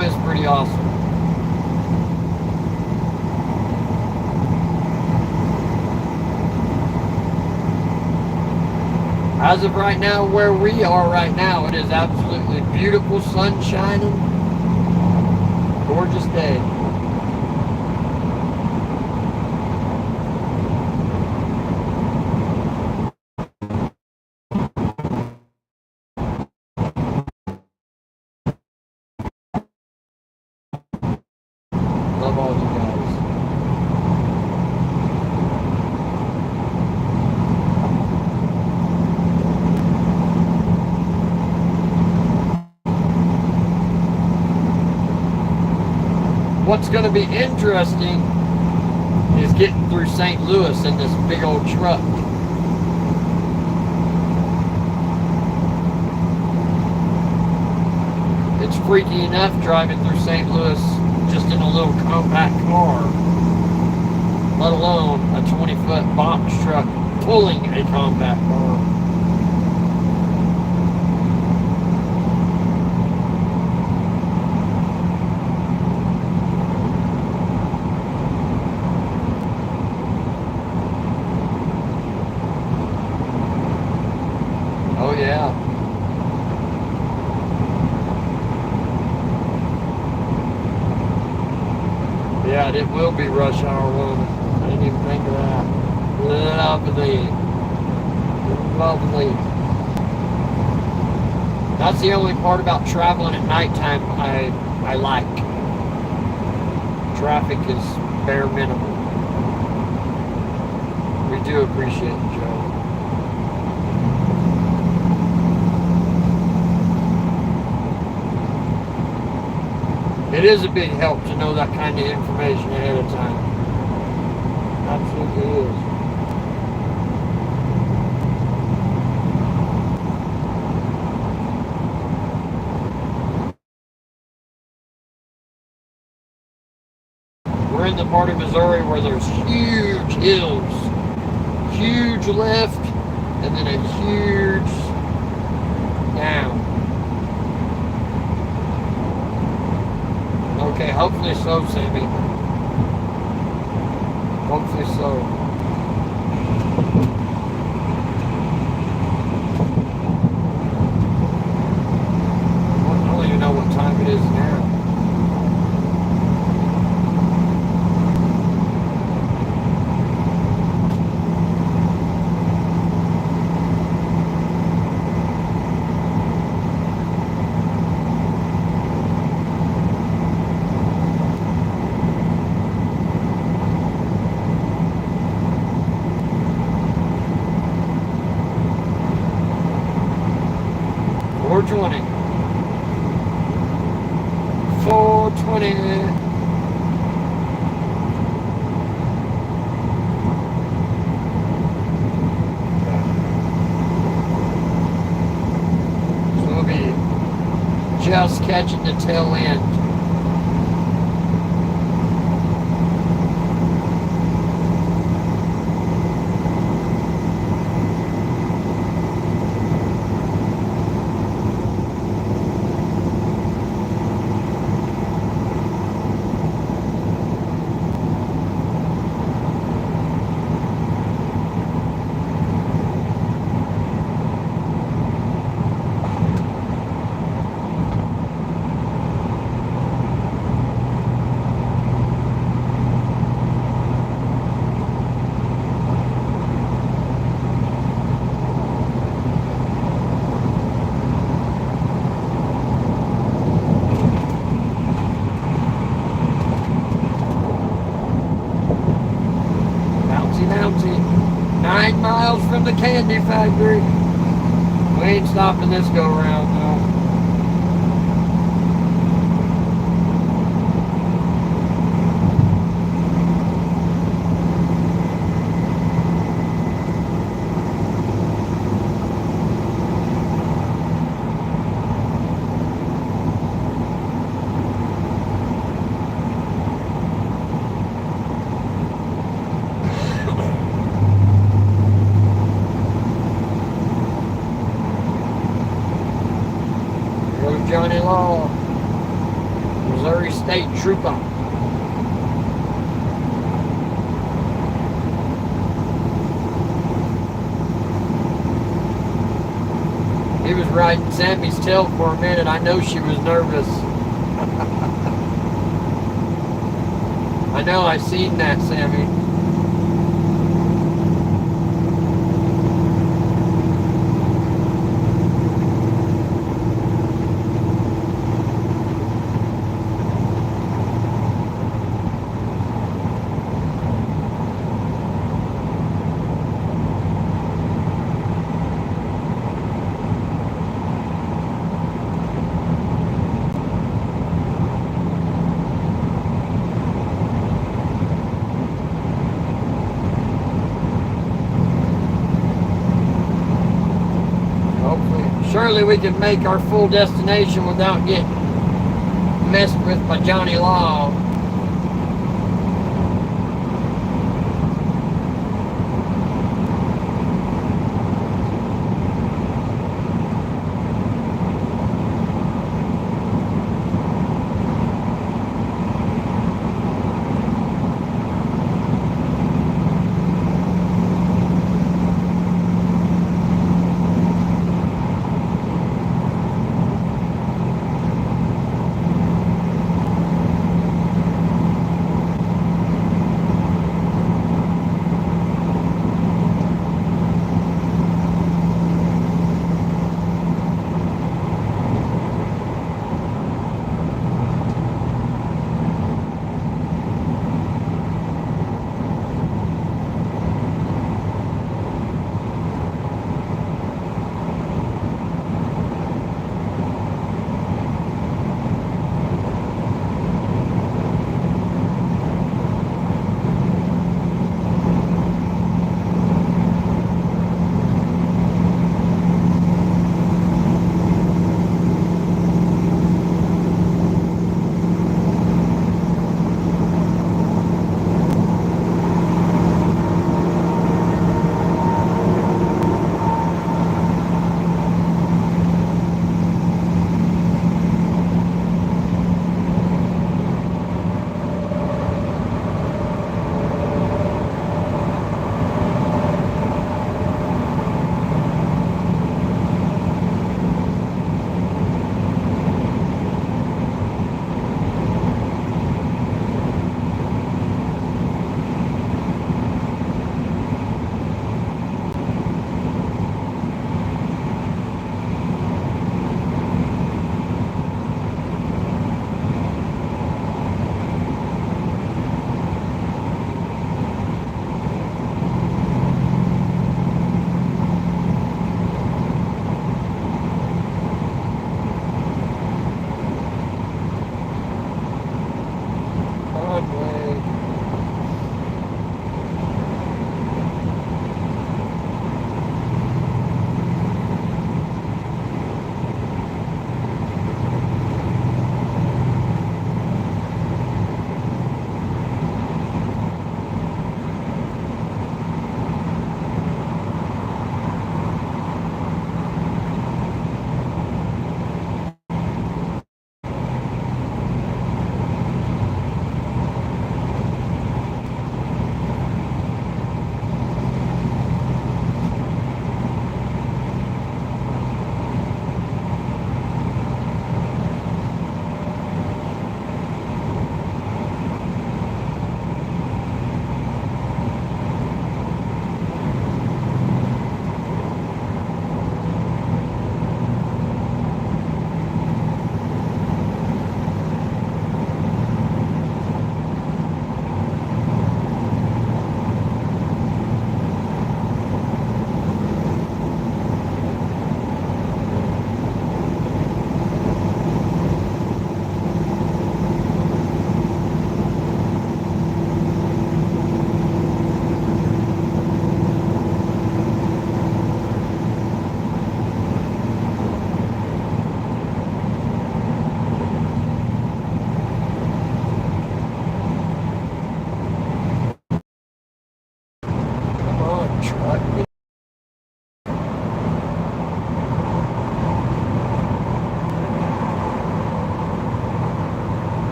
It's pretty awesome. As of right now, where we are right now, it is absolutely beautiful, sun shining, gorgeous day. Love all you guys. What's going to be interesting is getting through St. Louis in this big old truck. It's freaky enough driving through St. Louis just in a little compact car, let alone a 20-foot box truck pulling a compact car. Oh yeah. God, it will be rush hour woman. I didn't even think of that. Lovely. Lovely. That's the only part about traveling at nighttime I like. Traffic is bare minimum. We do appreciate it, Joe. It is a big help to know that kind of information ahead of time. Absolutely is. We're in the part of Missouri where there's huge hills, huge left, and then a huge down. Okay, hopefully so, Sammy. Hopefully so. I don't even know what time it is now. .420. 420. So we'll be just catching the tail end. Bouncy. 9 miles from the candy factory. We ain't stopping this go round though. Johnny Law, Missouri State Trooper. He was riding Sammy's tail for a minute. I know she was nervous. I know, I seen that, Sammy. Surely we can make our full destination without getting messed with by Johnny Law.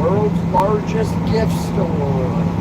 world's largest gift store.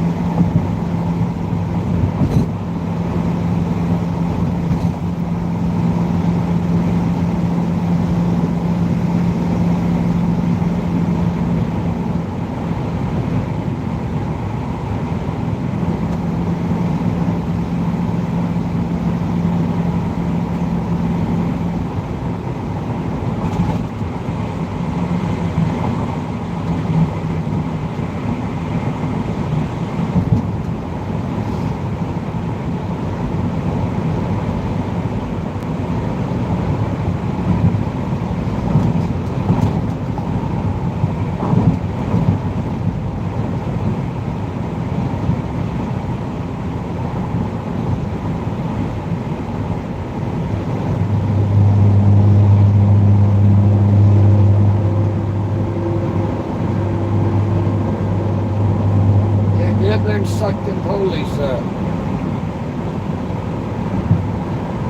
Get up there and suck them pulleys up.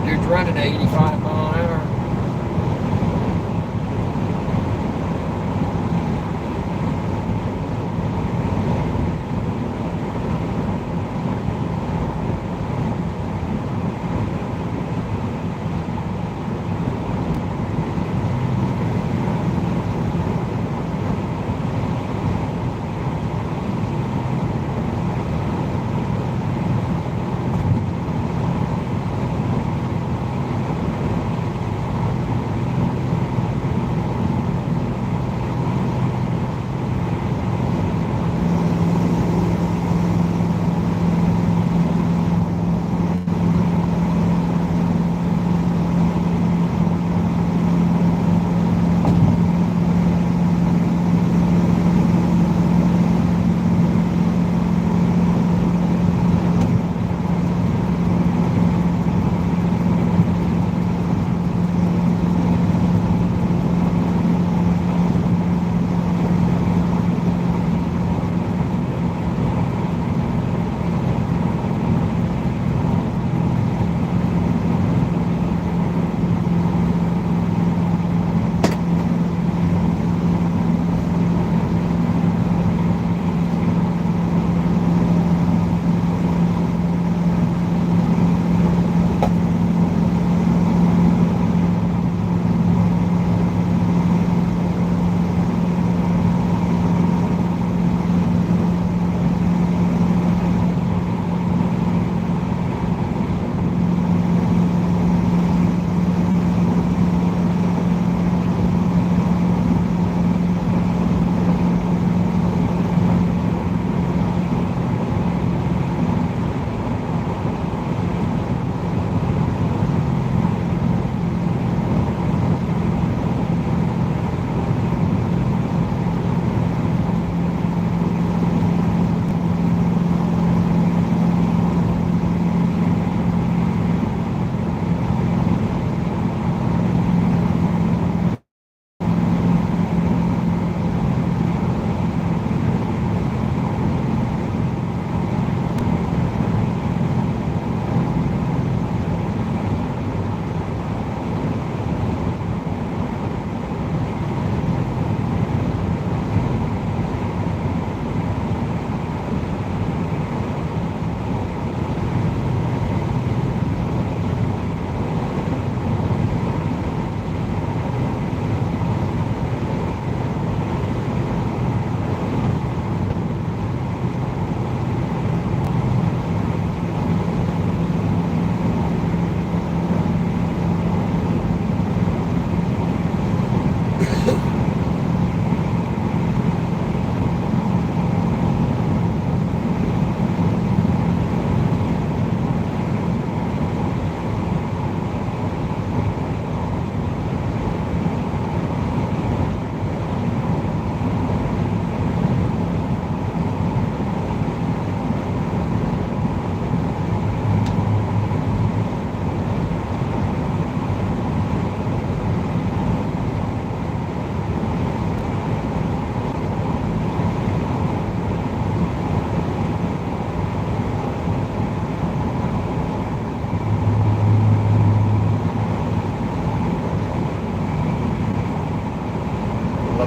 Dude's running 85 mile an hour.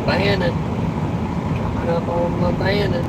abandoned. up on the bandit.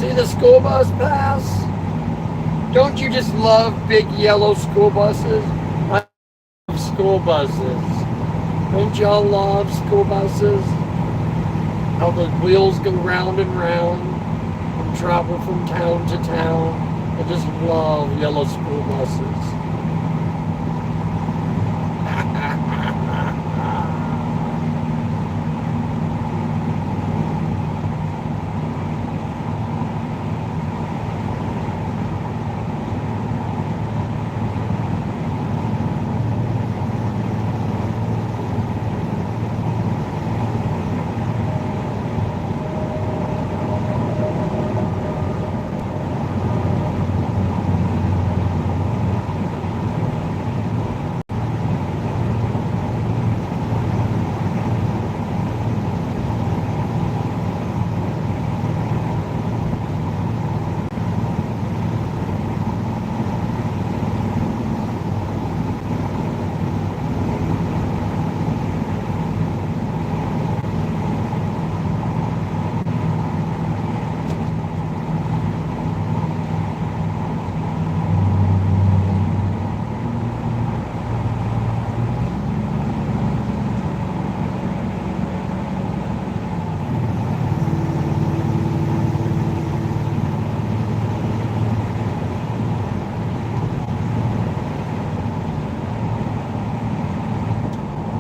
See the school bus pass? Don't you just love big yellow school buses? I love school buses. Don't y'all love school buses? How the wheels go round and round and travel from town to town. I just love yellow school buses.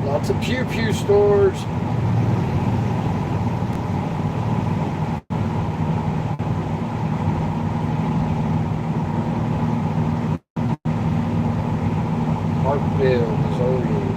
Lots of pew pew stores. Parkville, Missouri.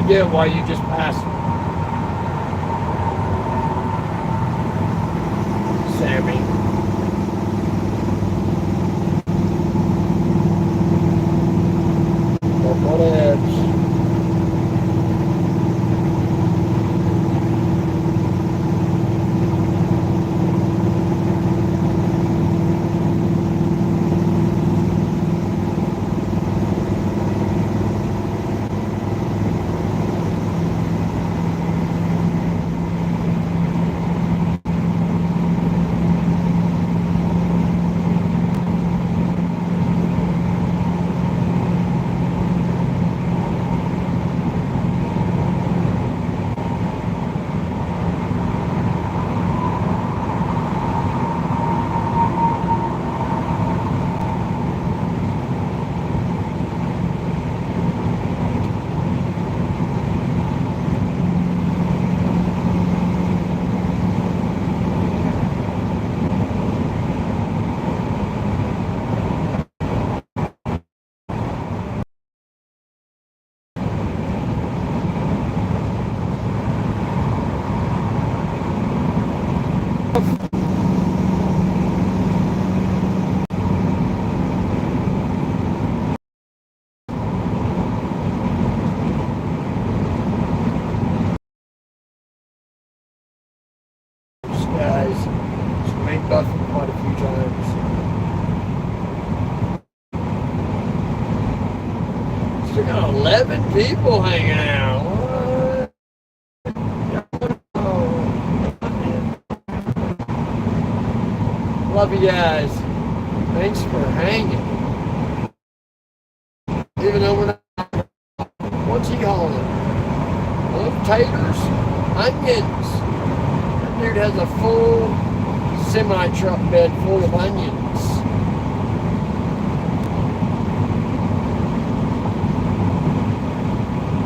idea why you just passed Sammy. What edge? Guys, she made Buffy quite a few times. Still got 11 people hanging out. What? Oh. Love you guys. Thanks for hanging. Even though we're not, what's he calling? Taters? Onions. That dude has a full semi-truck bed full of onions.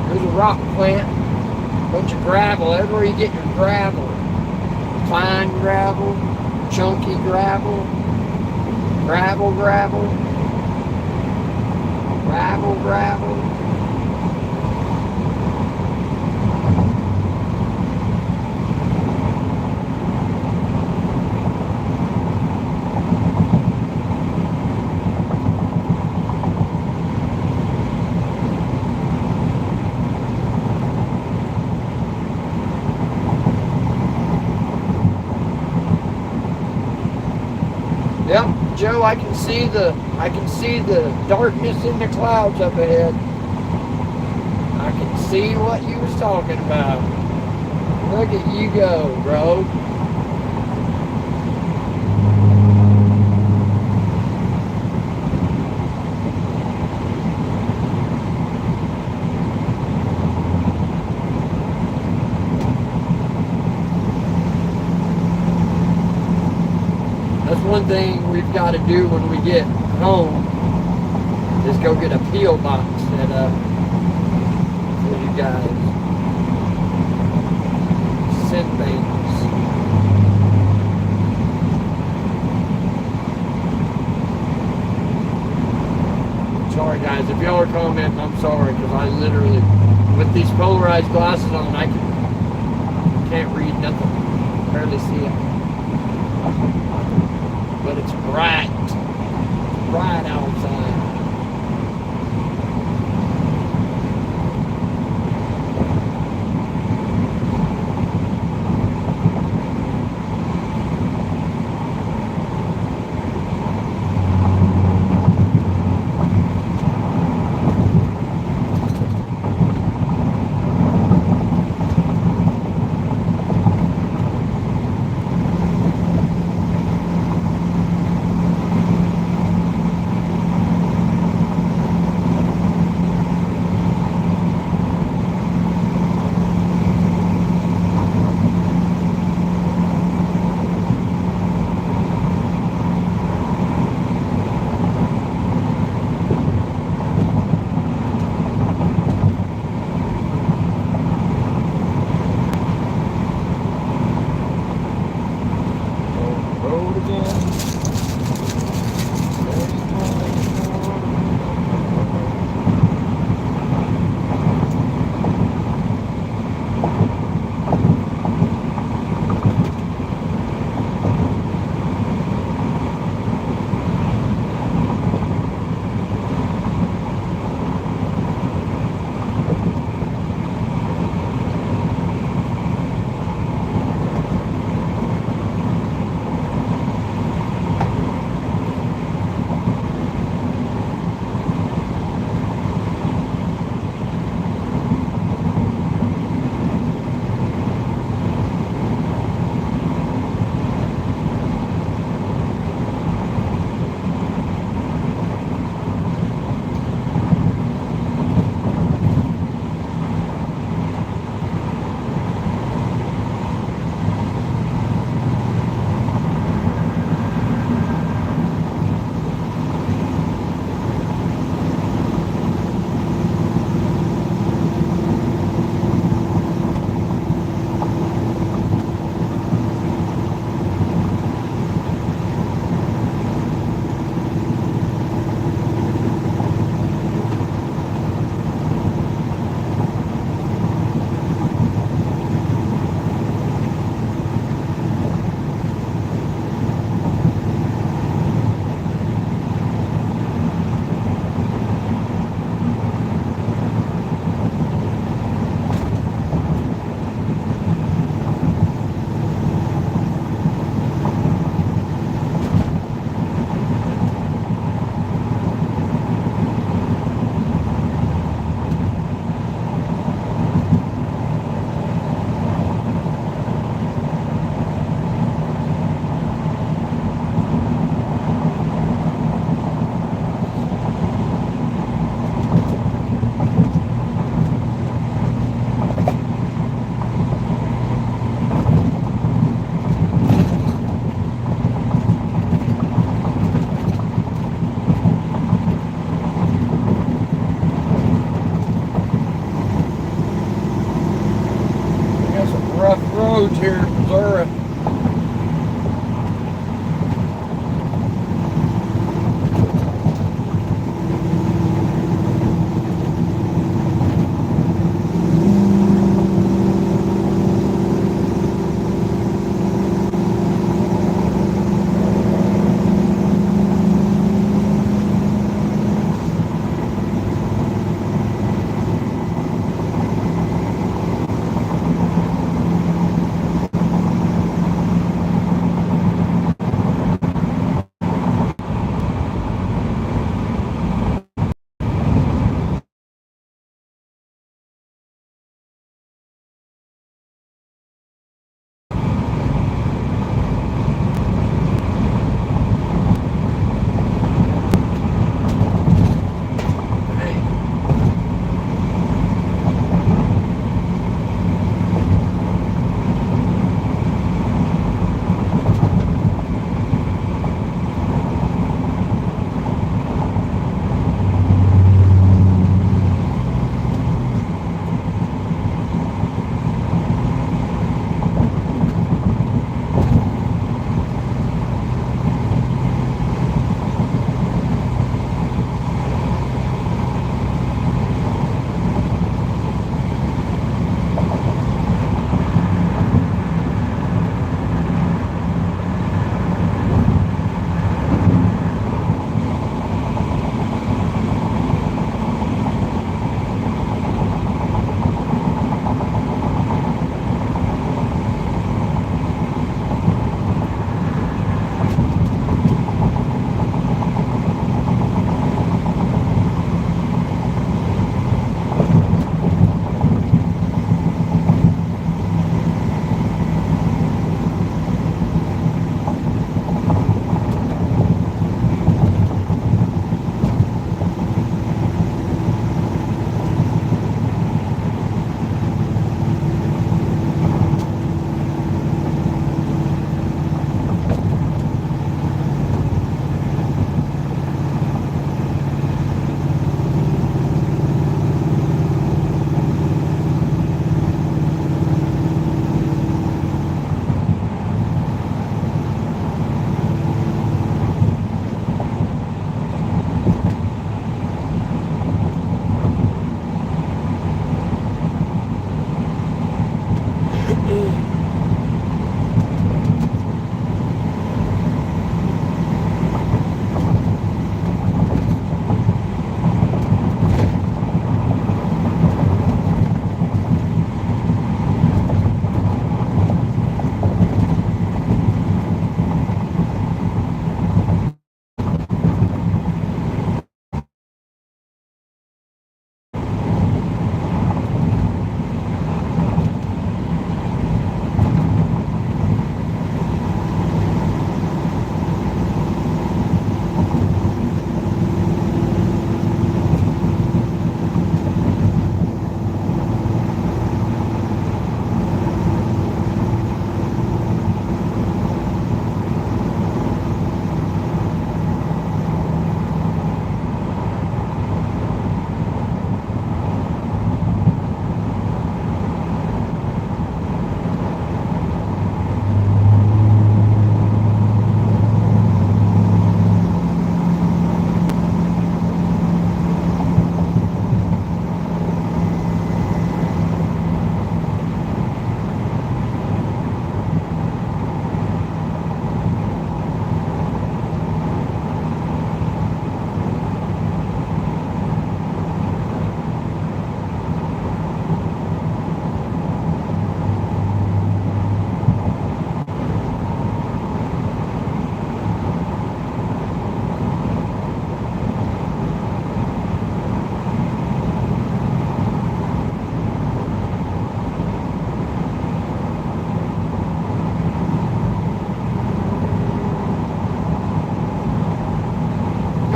There's a rock plant, bunch of gravel. Everywhere you get your gravel. Fine gravel, chunky gravel, gravel, gravel, gravel, gravel. Yep, Joe, I can see the darkness in the clouds up ahead. I can see what you was talking about. Look at you go, bro. That's one thing we've got to do when we get home, is go get a P.O. box set up for you guys. Send things. Sorry guys, if y'all are commenting, I'm sorry, because I literally, with these polarized glasses on, I can't read nothing, barely see it. But it's bright. It's bright outside.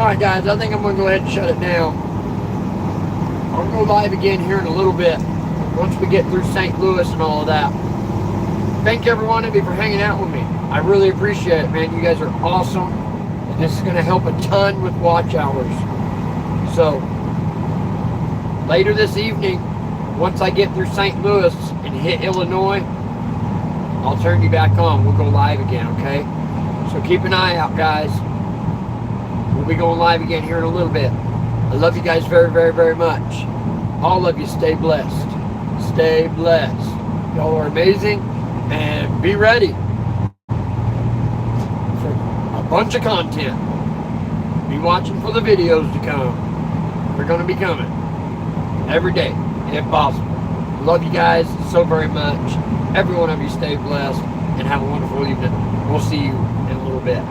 Alright guys, I think I'm going to go ahead and shut it down. I'll go live again here in a little bit, once we get through St. Louis and all of that. Thank every one of you for hanging out with me. I really appreciate it, man. You guys are awesome. And this is going to help a ton with watch hours. So, later this evening, once I get through St. Louis and hit Illinois, I'll turn you back on. We'll go live again, okay? So keep an eye out, guys. We'll be going live again here in a little bit. I love you guys very, very, very much. All of you stay blessed. Stay blessed. Y'all are amazing. And be ready for a bunch of content. Be watching for the videos to come. They're going to be coming every day, if possible. Love you guys so very much. Every one of you stay blessed and have a wonderful evening. We'll see you in a little bit.